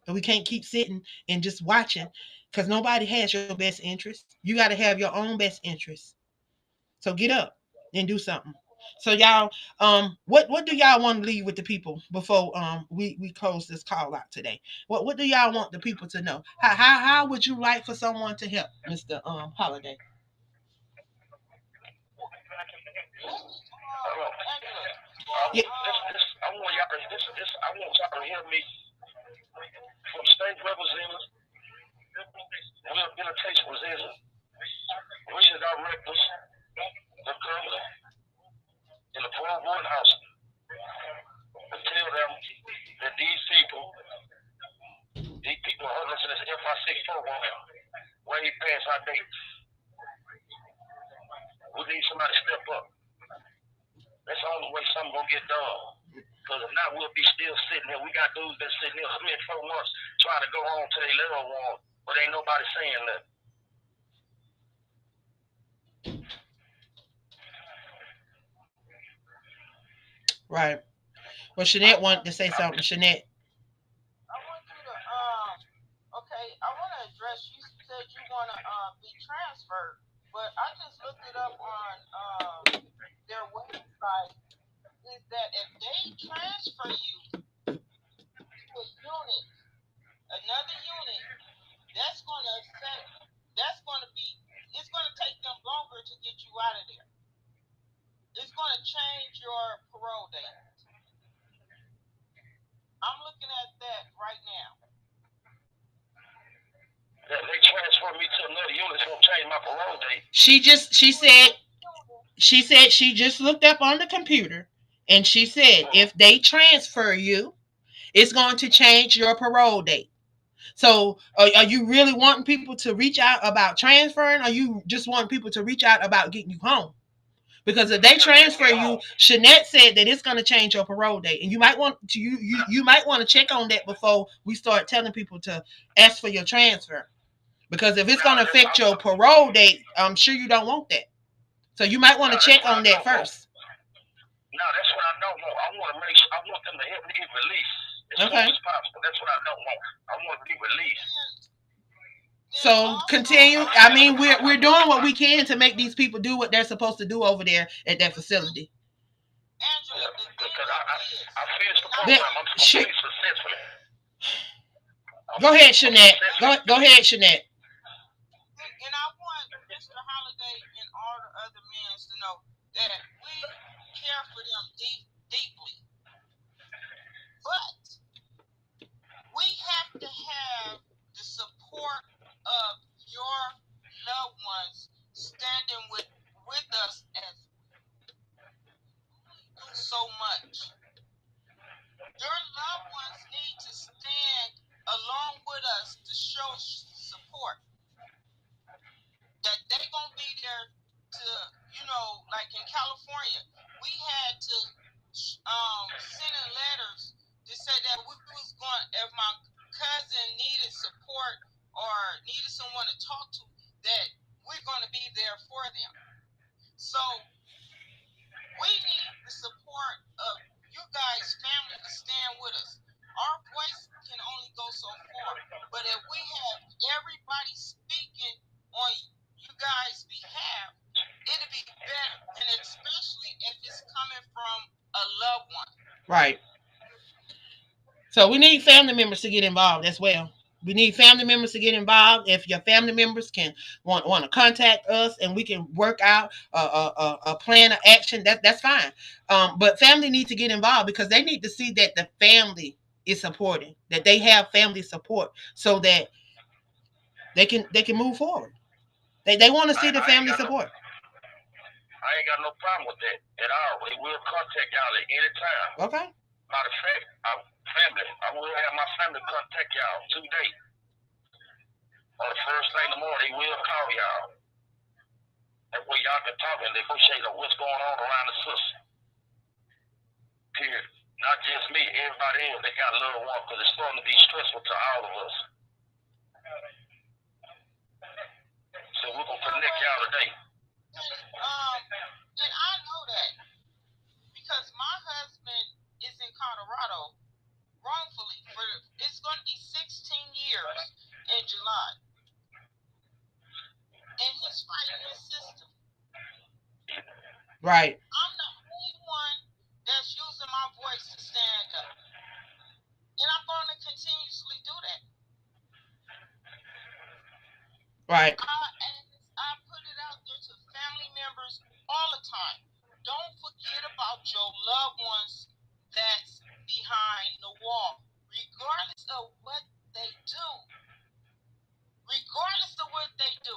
And we can't keep sitting and just watching, because nobody has your best interest. You got to have your own best interest. So get up and do something. So y'all, what do y'all want to leave with the people before we close this call out today? What do y'all want the people to know? How would you like for someone to help, Mr. Holiday? Miss Angela, Yeah. I want y'all to I want y'all to hear me from state representatives, rehabilitation representatives, regional directors, the governor, and the parole board house, and tell them that these people are hustling to this FI6 program way past our dates. We need somebody to step up. That's the only way something gonna get done. Because if not, we'll be still sitting here. We got dudes that sitting here 3 and 4 months trying to go home to their little one, but ain't nobody saying that. Right. Well, I Shanette wanted want to say something. Shanette. I want you to okay, I want to address. You said you want to be transferred, but I just looked it up on their website. Is that if they transfer you to a unit, another unit, that's going to affect. That's going to be. It's going to take them longer to get you out of there. It's going to change your parole date. I'm looking at that right now. If they transfer me to another unit, it's gonna change my parole date. She To said another unit. She said she just looked up on the computer and she said if they transfer you, it's going to change your parole date. So, are you really wanting people to reach out about transferring, or you just want people to reach out about getting you home? Because if they transfer you, Shanette said that it's going to change your parole date, and you might want to you might want to check on that before we start telling people to ask for your transfer. Because if it's Now going to that's affect your parole date, I'm sure you don't want that. So you might want now to that's check what I on that don't want. first. Now that's what I don't want. I want to make sure I want them to help me get released as soon Okay. as possible. That's what I don't want. I want to be released. Then So also, continue. I mean, I'm we're doing what we can to make these people do what they're supposed to do over there at that facility. Angela, the thing because of it is, I finished the and I That, program. want, I'm sh- completed successfully. Go ahead, I'm Shanette. successfully Go ahead, finished. Shanette. and I want Mr. Holiday and all the other men to know that we care for them deeply, but we have to have the support of your loved ones standing with us as we do so much. Your loved ones need to stand along with us to show support that they gonna be there to, like in California, we had to send in letters to say that we was going, if my cousin needed support or needed someone to talk to, that we're going to be there for them. So we need the support of you guys, family, to stand with us. Our voice can only go so far, but if we have everybody speaking on you guys' behalf, it'll be better, and especially if it's coming from a loved one. Right. So we need family members to get involved as well. We need family members to get involved. If your family members can want to contact us and we can work out a plan of action, that's fine. But family need to get involved because they need to see that the family is supporting, that they have family support, so that they can move forward. They want to see the I ain't family got no support. I ain't got no problem with that at all. We will contact y'all at any time. Okay. Matter of fact, our family, I will have my family contact y'all today. On the first thing in the morning, they will call y'all. That way y'all can talk and negotiate on what's going on around the system. Period. Not just me, everybody else that got loved ones, because it's starting to be stressful to all of us. So we're gonna connect y'all today. And I know that because my husband is in Colorado wrongfully for it's going to be 16 years in July, and he's fighting the system. Right. I'm the only one that's using my voice to stand up, and I'm going to continuously do that. Right. I put it out there to family members all the time. Don't forget about your loved ones that's behind the wall, regardless of what they do. Regardless of what they do.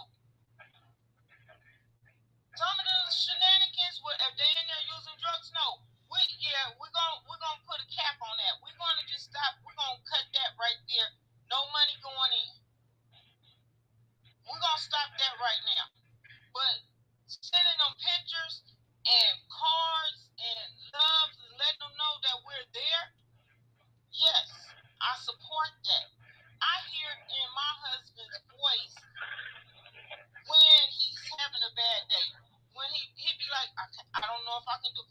Some of the shenanigans, if they in there using drugs, no. We're gonna put a cap on that. We're gonna just stop. We're gonna cut that right there. No money going in. We're gonna stop that right now. But sending them pictures and cards and love and letting them know that we're there, yes, I support that. I hear in my husband's voice when he's having a bad day. When he be like, I don't know if I can do.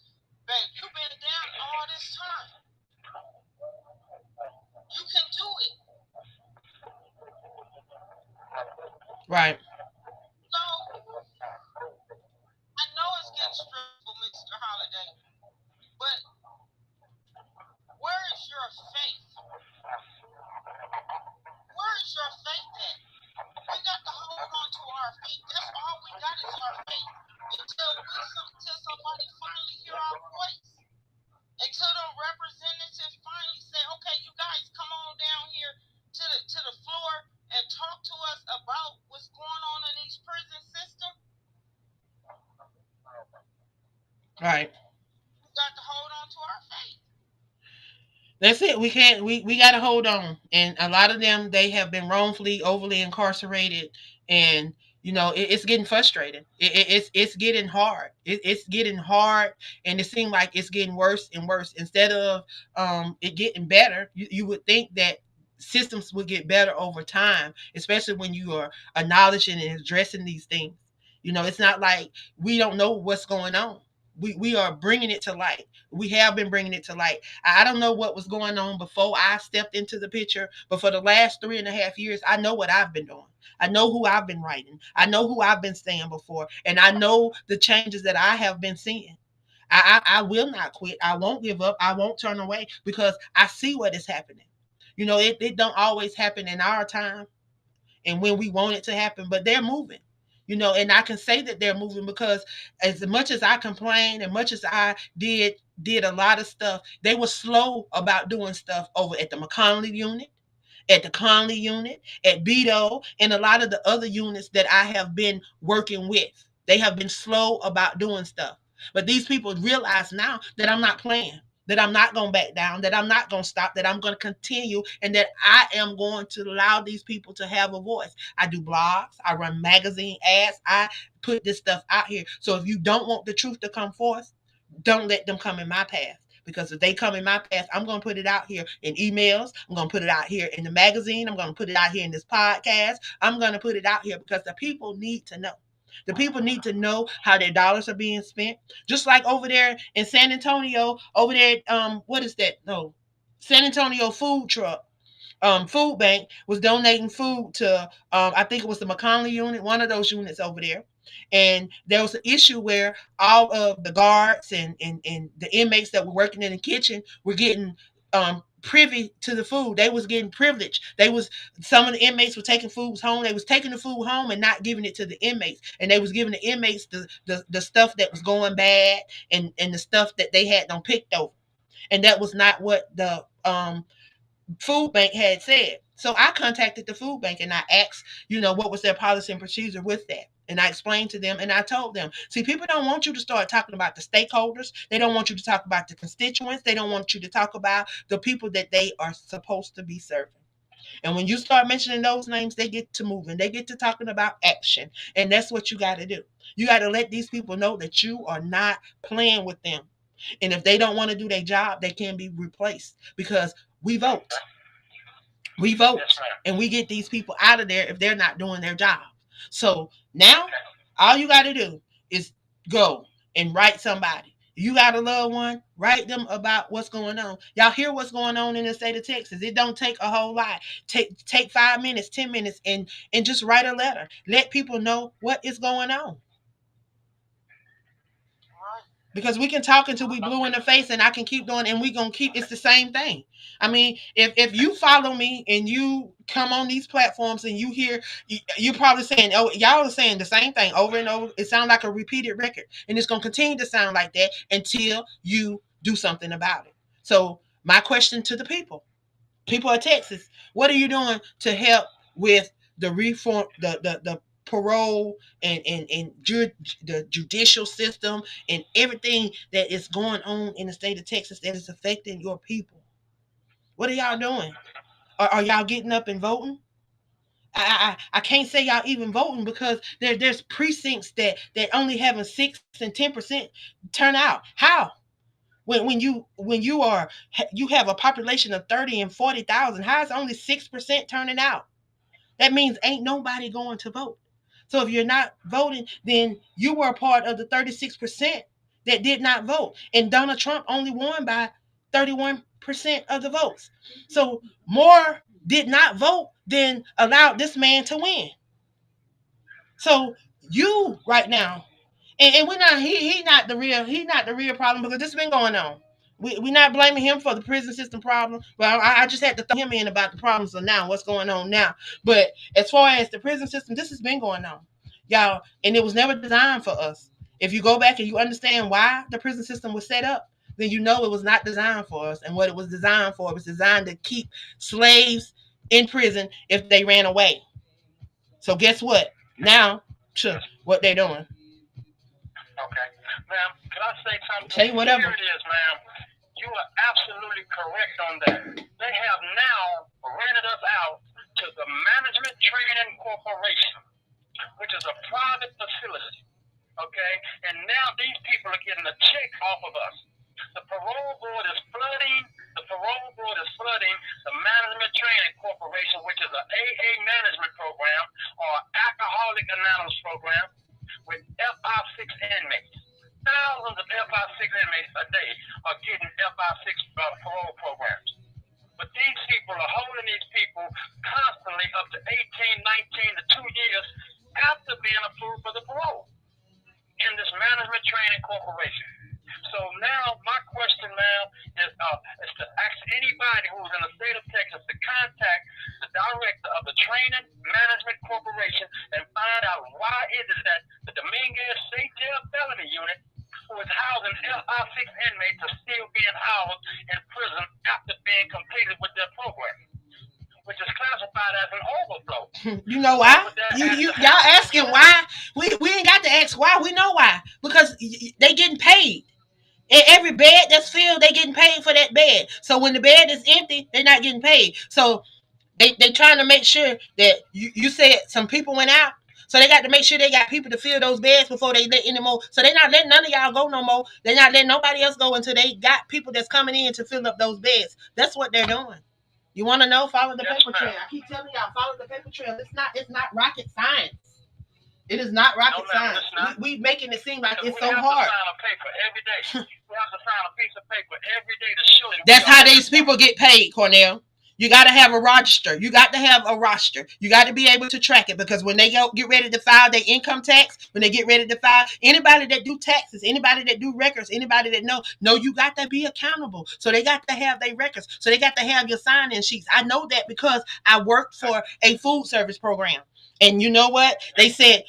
Babe, you've been down all this time. You can do it. Right. So I know it's getting stressful, Mr. Holiday, but where is your faith? Where is your faith at? We got to hold on to our faith. That's all we got is our faith. Until somebody finally hear our voice. Until the representatives finally say, okay, you guys come on down here to the floor and talk to us about what's going Right. We got to hold on to our faith. That's it. We can't. We got to hold on. And a lot of them, they have been wrongfully, overly incarcerated, and it's getting frustrating. It's getting hard. It's getting hard, and it seems like it's getting worse and worse. Instead of it getting better, you would think that systems would get better over time, especially when you are acknowledging and addressing these things. It's not like we don't know what's going on. We are bringing it to light. We have been bringing it to light. I don't know what was going on before I stepped into the picture, but for the last 3.5 years, I know what I've been doing. I know who I've been writing. I know who I've been saying before, and I know the changes that I have been seeing. I will not quit. I won't give up. I won't turn away because I see what is happening. It don't always happen in our time and when we want it to happen, but they're moving. And I can say that they're moving because as much as I complained and much as I did a lot of stuff, they were slow about doing stuff over at the McConnell unit, at the Conley unit, at Beto, and a lot of the other units that I have been working with. They have been slow about doing stuff. But these people realize now that I'm not playing, that I'm not going to back down, that I'm not going to stop, that I'm going to continue, and that I am going to allow these people to have a voice. I do blogs, I run magazine ads, I put this stuff out here. So if you don't want the truth to come forth, don't let them come in my path. Because if they come in my path, I'm going to put it out here in emails. I'm going to put it out here in the magazine. I'm going to put it out here in this podcast. I'm going to put it out here because the people need to know. The people need to know how their dollars are being spent. Just like over there in San Antonio, over there, what is that? No, San Antonio food truck food bank was donating food to I think it was the McConnell unit, one of those units over there. And there was an issue where all of the guards and the inmates that were working in the kitchen were getting privy to the food. They was getting privileged. They was Some of the inmates were taking foods home. They was taking the food home and not giving it to the inmates. And they was giving the inmates the stuff that was going bad and the stuff that they had them picked over. And that was not what the food bank had said. So I contacted the food bank and I asked, what was their policy and procedure with that. And I explained to them and I told them, see, people don't want you to start talking about the stakeholders. They don't want you to talk about the constituents. They don't want you to talk about the people that they are supposed to be serving. And when you start mentioning those names, they get to moving. They get to talking about action. And that's what you got to do. You got to let these people know that you are not playing with them. And if they don't want to do their job, they can be replaced because we vote. We Yes, vote ma'am. and we get these people out of there if they're not doing their job. So now all you got to do is go and write somebody. You got a loved one, write them about what's going on. Y'all hear what's going on in the state of Texas. It don't take a whole lot. Take 5 minutes, 10 minutes, and just write a letter. Let people know what is going on. Right. Because we can talk until we blue in the face and I can keep doing and we gonna keep it's the same thing. I mean, if you follow me and you come on these platforms and you hear you're probably saying, oh, y'all are saying the same thing over and over. It sounds like a repeated record. And it's gonna continue to sound like that until you do something about it. So my question to the people of Texas, what are you doing to help with the reform, the parole and the judicial system and everything that is going on in the state of Texas that is affecting your people? What are y'all doing? Are y'all getting up and voting? I can't say y'all even voting because there's precincts that only having 6 and 10% turnout. How? When you have a population of 30 and 40,000, how is only 6% turning out? That means ain't nobody going to vote. So if you're not voting, then you were a part of the 36% that did not vote, and Donald Trump only won by 31% of the votes. So more did not vote than allowed this man to win. So you right now, and we're not he not the real problem because this has been going on. We're not blaming him for the prison system problem. Well, I just had to throw him in about the problems of now, what's going on now. But as far as the prison system, this has been going on, y'all, and it was never designed for us. If you go back and you understand why the prison system was set up, then you know it was not designed for us. And what it was designed for, it was designed to keep slaves in prison if they ran away. So guess what? Now, what they're doing. Okay. Ma'am, can I say something? Say Here whatever. it is, ma'am. You are absolutely correct on that. They have now rented us out to the Management Training Corporation, which is a private facility. Okay? And now these people are getting a check off of us. The parole board is flooding. The parole board is flooding the Management Training Corporation, which is an AA management program or alcoholic anonymous program with FI6 inmates. Thousands of FI6 inmates a day are getting FI6 parole programs. But these people are holding these people constantly up to 18, 19 to 2 years after being approved for the parole in this management training corporation. So now my question now is to ask anybody who's in the state of Texas to contact the director of the Training Management Corporation and find out why is it that the Dominguez State Jail Felony Unit, who is housing FI6 inmates, are still being housed in prison after being completed with their program, which is classified as an overflow. You know So I why? would dare You ask you the y'all housing asking unit. why? We ain't got to ask why. We know why. Because they getting paid. And every bed that's filled, they getting paid for that bed. So when the bed is empty, they're not getting paid. So they trying to make sure that you said some people went out. So they got to make sure they got people to fill those beds before they let any more. So they not letting none of y'all go no more. They're not letting nobody else go until they got people that's coming in to fill up those beds. That's what they're doing. You want to know? Follow the Yes, paper trail. ma'am. I keep telling y'all, follow the paper trail. It's not rocket science. It is not No, rocket ma'am, science. it's not. We making it seem like Because it's we so have to hard. sign a paper every day. We have to sign a piece of paper every day to show that we That's are how these people verified. get paid, Cornell. You got to have a register. You got to have a roster. You got to be able to track it because when they go get ready to file their income tax, when they get ready to file, anybody that do taxes, anybody that do records, anybody that know, you got to be accountable. So they got to have their records. So they got to have your sign-in sheets. I know that because I worked for a food service program. And you know what? They said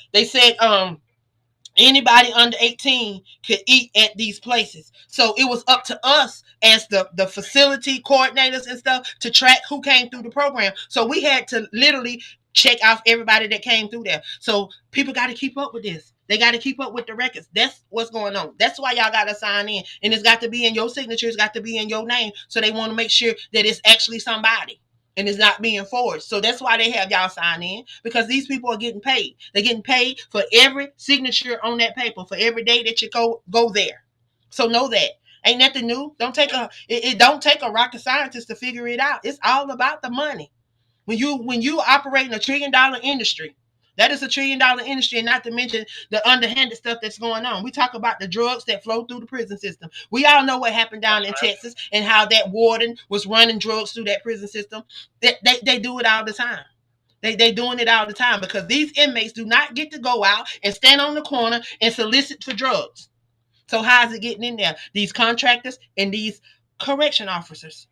anybody under 18 could eat at these places. So it was up to us as the facility coordinators and stuff to track who came through the program. So we had to literally check off everybody that came through there. So people got to keep up with this. They got to keep up with the records. That's what's going on. That's why y'all got to sign in. And it's got to be in your signature. It's got to be in your name. So they want to make sure that it's actually somebody and it's not being forged. So that's why they have y'all sign in because these people are getting paid. They're getting paid for every signature on that paper for every day that you go there. So know that ain't nothing new. Don't take it don't take a rocket scientist to figure it out. It's all about the money. When you operate in $1 trillion industry, that is $1 trillion industry, and not to mention the underhanded stuff that's going on. We talk about the drugs that flow through the prison system. We all know what happened Yes, down in ma'am. Texas and how that warden was running drugs through that prison system. They do it all the time. They doing it all the time because these inmates do not get to go out and stand on the corner and solicit for drugs. So how is it getting in there? These contractors and these correction officers.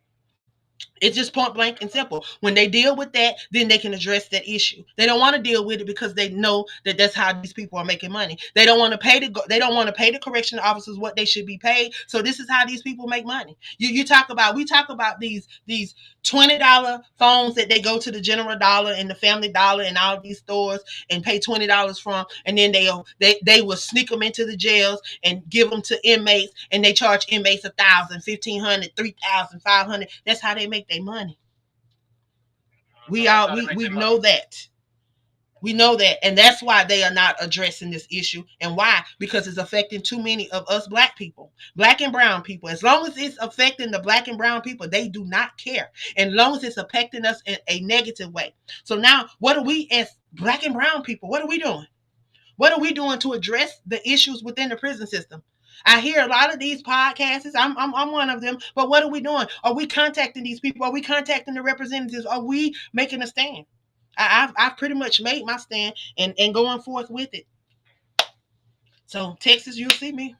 It's just point blank and simple. When they deal with that, then they can address that issue. They don't want to deal with it because they know that that's how these people are making money. They don't want to pay the correction officers what they should be paid. So this is how these people make money. We talk about these $20 phones that they go to the General Dollar and the Family Dollar and all these stores and pay $20 from, and then they will sneak them into the jails and give them to inmates, and they charge inmates 1,000, 1,500, 3,000, 500. That's how they make their money. Mm-hmm. We That's all how they make we their money. know that. We know that, and that's why they are not addressing this issue. And why? Because it's affecting too many of us black people, black and brown people. As long as it's affecting the black and brown people, they do not care. And as long as it's affecting us in a negative way. So now, what are we as black and brown people? What are we doing? What are we doing to address the issues within the prison system? I hear a lot of these podcasts. I'm one of them. But what are we doing? Are we contacting these people? Are we contacting the representatives? Are we making a stand? I've pretty much made my stand and going forth with it. So Texas, you'll see me.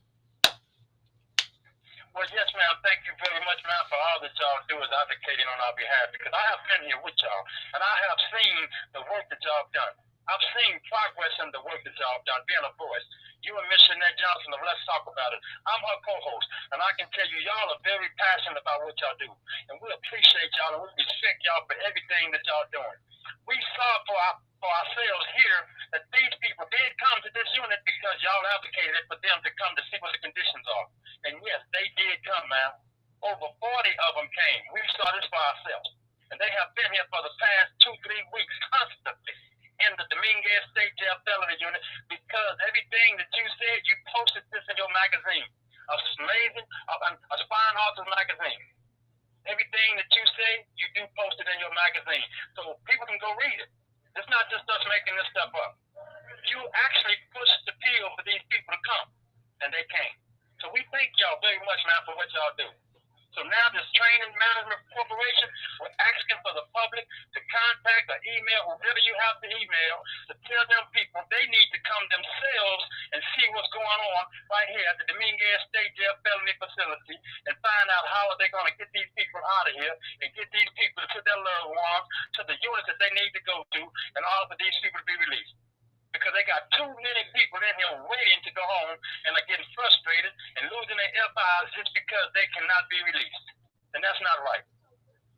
Well, yes, ma'am. Thank you very much, ma'am, for all that y'all do is advocating on our behalf because I have been here with y'all and I have seen the work that y'all have done. I've seen progress in the work that y'all have done, being a voice. You and Miss Jeanette Johnson of Let's Talk About It. I'm her co-host, and I can tell you, y'all are very passionate about what y'all do, and we appreciate y'all and we respect y'all for everything that y'all doing. We saw for our for ourselves here that these people did come to this unit because y'all advocated it for them to come to see what the conditions are. And yes, they did come, man. Over 40 of them came. We saw this for ourselves. And they have been here for the past 2, 3 weeks constantly in the Dominguez State Jail Felony Unit because everything that you said, you posted this in your magazine. Amazing, Aspiring Authors magazine. Everything that you say, you do post it in your magazine. So people can go read it. It's not just us making this stuff up. You actually pushed the appeal for these people to come, and they came. So we thank y'all very much, man, for what y'all do. So now this Training Management Corporation, we're asking for the public to contact or email whoever you have to email to tell them people they need to come themselves and see what's going on right here at the Dominguez State Jail Felony Facility and find out how are they going to get these people out of here and get these people to put their loved ones to the units that they need to go to in order for these people to be released because they got too many people in here waiting to go home and are getting frustrated and losing their FIs just because they cannot be released. And that's not right.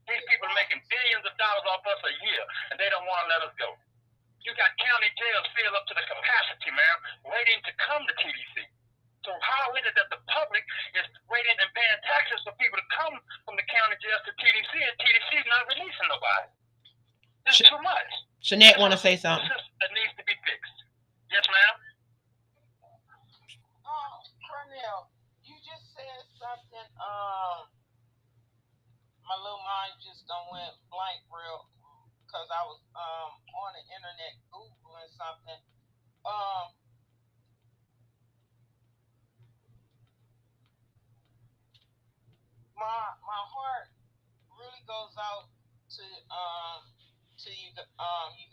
These people are making billions of dollars off us a year, and they don't want to let us go. You got county jails filled up to the capacity, man, waiting to come to TDC. So how is it that the public is waiting and paying taxes for people to come from the county jails to TDC, and TDC is not releasing nobody? It's too much. Jeanette want to say something. That needs to be fixed. Yes, ma'am. Cornell, you just said something. My little mind just don't went blank real because I was on the internet googling something. My heart really goes out to you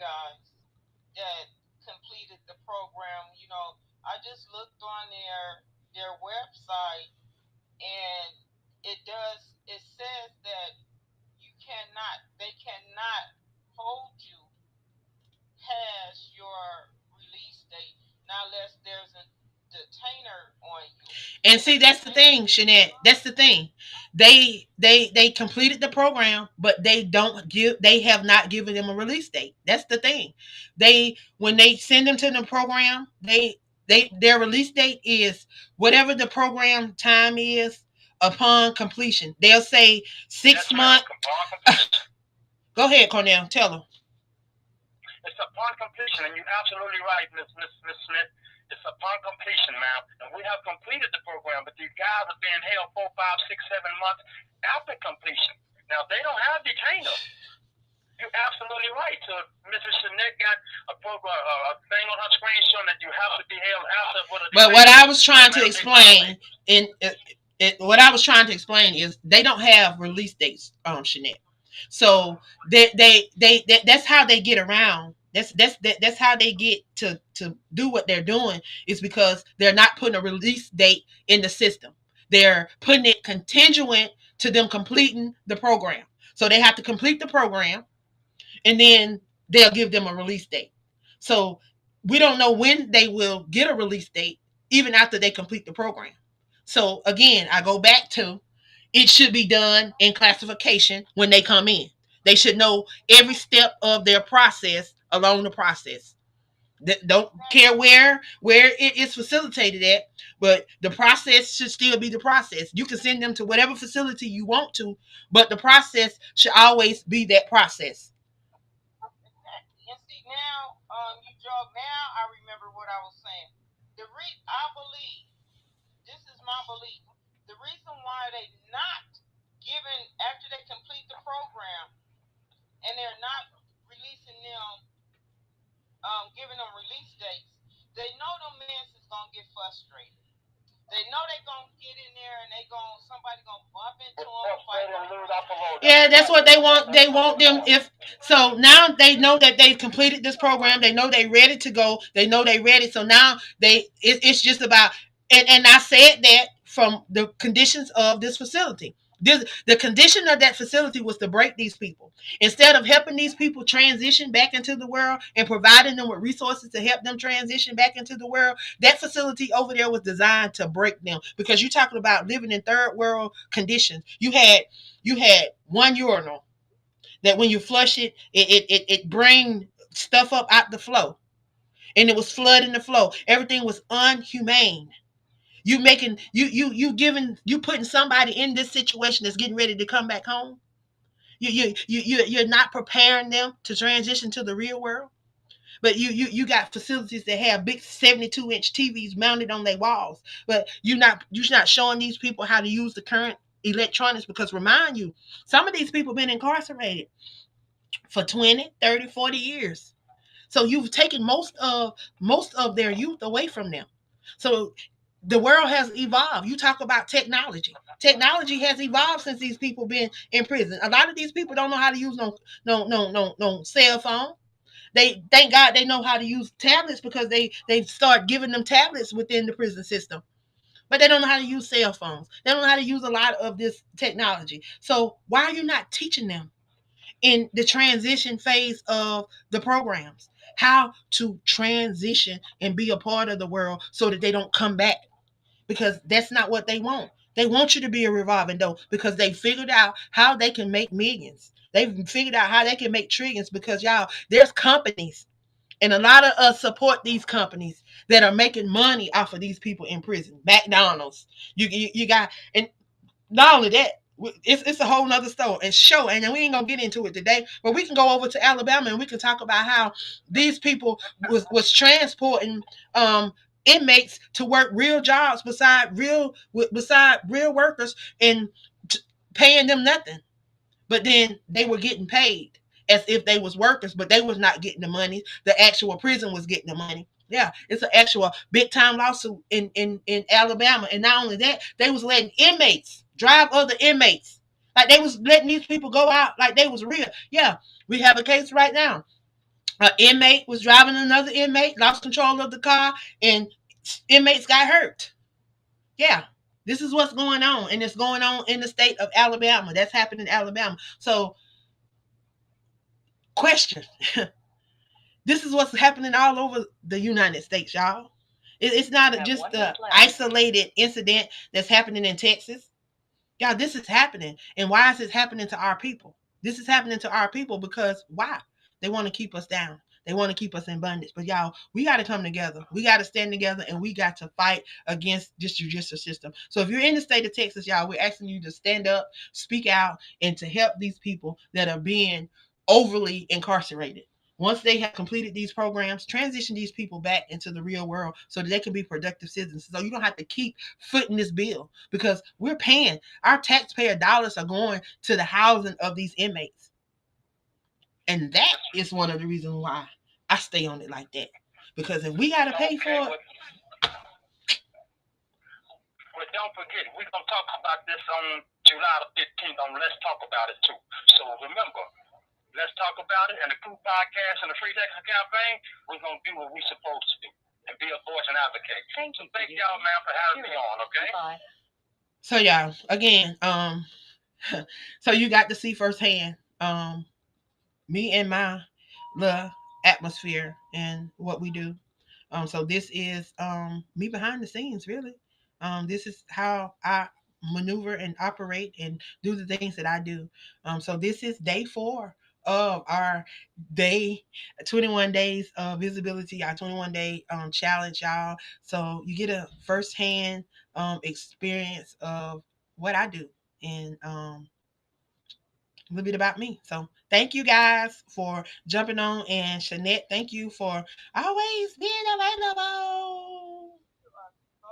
guys that completed the program. I just looked on their website, and it says that they cannot hold you past your release date now unless there's a detainer on you. And see, that's the thing, Shanette. That's the thing. They completed the program, but they have not given them a release date. That's the thing. They when they send them to the program, their release date is whatever the program time is upon completion. They'll say 6 months. Go ahead, Cornell. Tell them. It's upon completion, and you're absolutely right, Miss Smith. It's upon completion, ma'am. And we have completed the program, but these guys are being held 4, 5, 6, 7 months after completion. Now, they don't have detainers. You're absolutely right. So Mrs. Chanette got a thing on her screen showing that you have to be held after. But what I was trying to explain what I was trying to explain is they don't have release dates, Chanette. So that's how they get around. That's how they get to do what they're doing is because they're not putting a release date in the system. They're putting it contingent to them completing the program. So they have to complete the program, and then they'll give them a release date. So we don't know when they will get a release date, even after they complete the program. So again, I go back to it should be done in classification when they come in. They should know every step of their process along the process. Don't care where it is facilitated at, but the process should still be the process. You can send them to whatever facility you want to, but the process should always be that process. And see now, now I remember what I was saying. I believe this is my belief. The reason why they not giving after they complete the program and they're not releasing them, giving them release dates, they know them men is gonna get frustrated. They know they gonna get in there and somebody gonna bump into them. Yeah, that's what they want. They want them if so now they know that they've completed this program. They know they're ready to go. They know they're ready. So now it's just about and I said that from the conditions of this facility. The condition of that facility was to break these people. Instead of helping these people transition back into the world and providing them with resources to help them transition back into the world, that facility over there was designed to break them. Because you're talking about living in third world conditions. You had one urinal that when you flush it, it bring stuff up out the flow, and it was flooding the flow. Everything was unhumane. You putting somebody in this situation that's getting ready to come back home. You're not preparing them to transition to the real world. But you got facilities that have big 72-inch TVs mounted on their walls. But you're not showing these people how to use the current electronics, because remind you, some of these people been incarcerated for 20, 30, 40 years. So you've taken most of their youth away from them. So the world has evolved. You talk about technology. Technology has evolved since these people been in prison. A lot of these people don't know how to use no cell phone. They, thank God, they know how to use tablets, because they start giving them tablets within the prison system. But they don't know how to use cell phones. They don't know how to use a lot of this technology. So why are you not teaching them in the transition phase of the programs how to transition and be a part of the world, so that they don't come back? Because that's not what they want. They want you to be a revolving door, because they figured out how they can make millions. They've figured out how they can make trillions, because y'all, there's companies, and a lot of us support these companies that are making money off of these people in prison. McDonald's, you got, and not only that, it's a whole nother story and show, and we ain't gonna get into it today. But we can go over to Alabama, and we can talk about how these people was transporting um inmates to work real jobs beside real workers, and paying them nothing. But then they were getting paid as if they was workers, but they was not getting the money. The actual prison was getting the money. Yeah, it's an actual big time lawsuit in Alabama. And not only that, they was letting inmates drive other inmates. Like they was letting these people go out like they was real. Yeah, we have a case right now. An inmate was driving another inmate, lost control of the car, and inmates got hurt. Yeah, this is what's going on, and it's going on in the state of Alabama. That's happening in Alabama. So, question: this is what's happening all over the United States, y'all. It's not just the isolated incident that's happening in Texas. Y'all, this is happening. And why is it happening to our people? This is happening to our people because why? They want to keep us down. They want to keep us in bondage. But y'all, we got to come together. We got to stand together, and we got to fight against this judicial system. So if you're in the state of Texas, y'all, we're asking you to stand up, speak out, and to help these people that are being overly incarcerated. Once they have completed these programs, transition these people back into the real world so that they can be productive citizens. So you don't have to keep footing this bill, because we're paying, our taxpayer dollars are going to the housing of these inmates. And that is one of the reasons why I stay on it like that. Because if we got to pay for it. But don't forget, we're going to talk about this on July the 15th on Let's Talk About It too. So remember, let's talk about it, and the Crew Podcast and the Free Texas Campaign, we're going to do what we're supposed to do and be a voice and advocate. So thank y'all, man, for having me on, okay? Bye. So y'all, again, so you got to see firsthand me and my the atmosphere and what we do. So this is me behind the scenes, really. This is how I maneuver and operate and do the things that I do. So this is day 4 of our day 21 days of visibility, our 21-day challenge, y'all. So you get a firsthand experience of what I do, and a little bit about me. So thank you guys for jumping on, and Shanette, thank you for always being available. You are so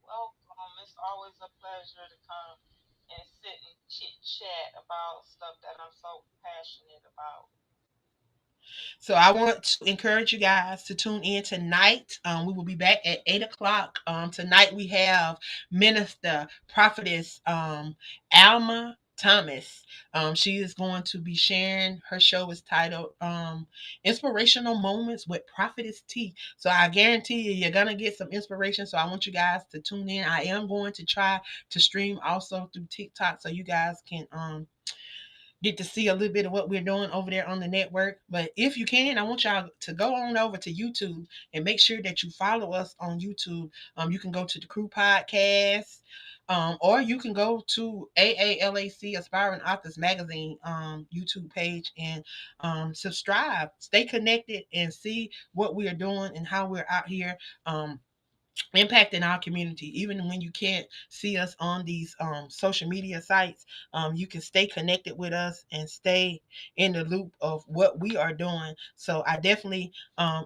welcome. It's always a pleasure to come and sit and chit chat about stuff that I'm so passionate about. So I want to encourage you guys to tune in tonight. We will be back at 8 o'clock. Tonight we have Minister Prophetess Alma Thomas. She is going to be sharing. Her show is titled Inspirational Moments with Prophetess T. So I guarantee you're gonna get some inspiration. So I want you guys to tune in. I am going to try to stream also through TikTok, so you guys can get to see a little bit of what we're doing over there on the network. But if you can, I want y'all to go on over to YouTube and make sure that you follow us on YouTube. You can go to the Crew Podcast. Or you can go to AALAC Aspiring Authors Magazine YouTube page and subscribe. Stay connected and see what we are doing and how we're out here impacting our community. Even when you can't see us on these social media sites, you can stay connected with us and stay in the loop of what we are doing. So I definitely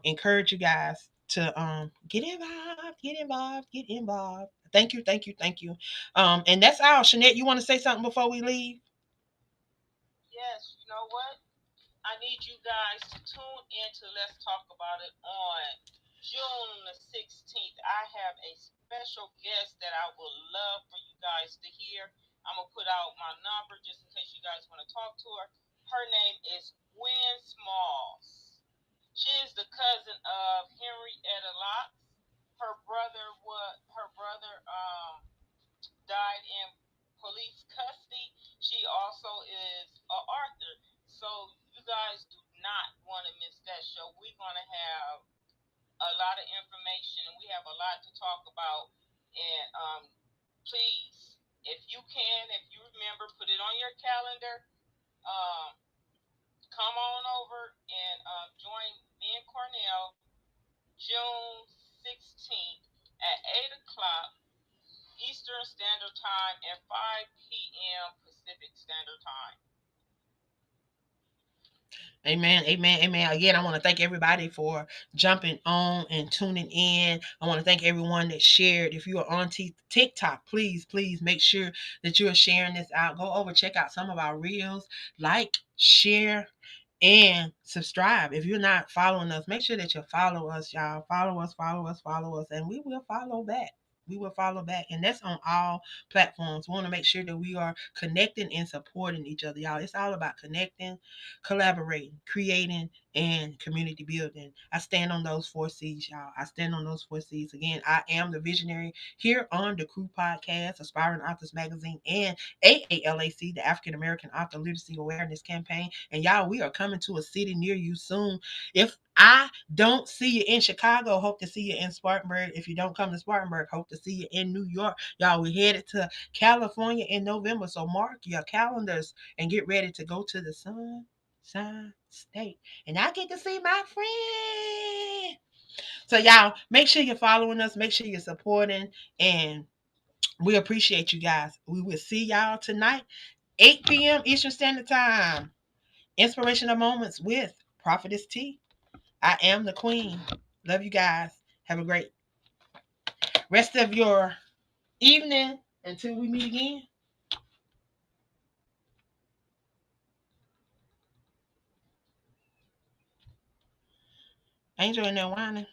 encourage you guys to get involved, get involved, get involved. Thank you, thank you, thank you. And that's all. Shanette, you want to say something before we leave? Yes, you know what? I need you guys to tune in to Let's Talk About It on June the 16th. I have a special guest that I would love for you guys to hear. I'm going to put out my number just in case you guys want to talk to her. Her name is Gwen Smalls. She is the cousin of Henrietta Locke. Her brother died in police custody. She also is an author. So you guys do not want to miss that show. We're going to have a lot of information. We have a lot to talk about. And please, if you can, if you remember, put it on your calendar. Um, Come on over and join me and Cornell June 16th at 8 o'clock Eastern Standard Time and 5 p.m. Pacific Standard Time. Amen, amen, amen. Again, I want to thank everybody for jumping on and tuning in. I want to thank everyone that shared. If you are on TikTok, please, please make sure that you are sharing this out. Go over, check out some of our reels, like, share, and subscribe. If you're not following us, make sure that you follow us, y'all. Follow us, follow us, follow us, and we will follow back. We will follow back. And that's on all platforms. We want to make sure that we are connecting and supporting each other, y'all. It's all about connecting, collaborating, creating, and community building. I stand on those four C's, y'all. I stand on those four C's. Again, I am the visionary here on the Crew Podcast, Aspiring Authors Magazine, and AALAC, the African American Author Literacy Awareness Campaign. And y'all, we are coming to a city near you soon. If I don't see you in Chicago, hope to see you in Spartanburg. If you don't come to Spartanburg, hope to see you in New York. Y'all, we headed to California in November. So mark your calendars and get ready to go to the Sunshine State. And I get to see my friend. So y'all, make sure you're following us. Make sure you're supporting. And we appreciate you guys. We will see y'all tonight, 8 p.m. Eastern Standard Time. Inspirational moments with Prophetess T. I am the queen. Love you guys. Have a great rest of your evening until we meet again. Angel in there whining.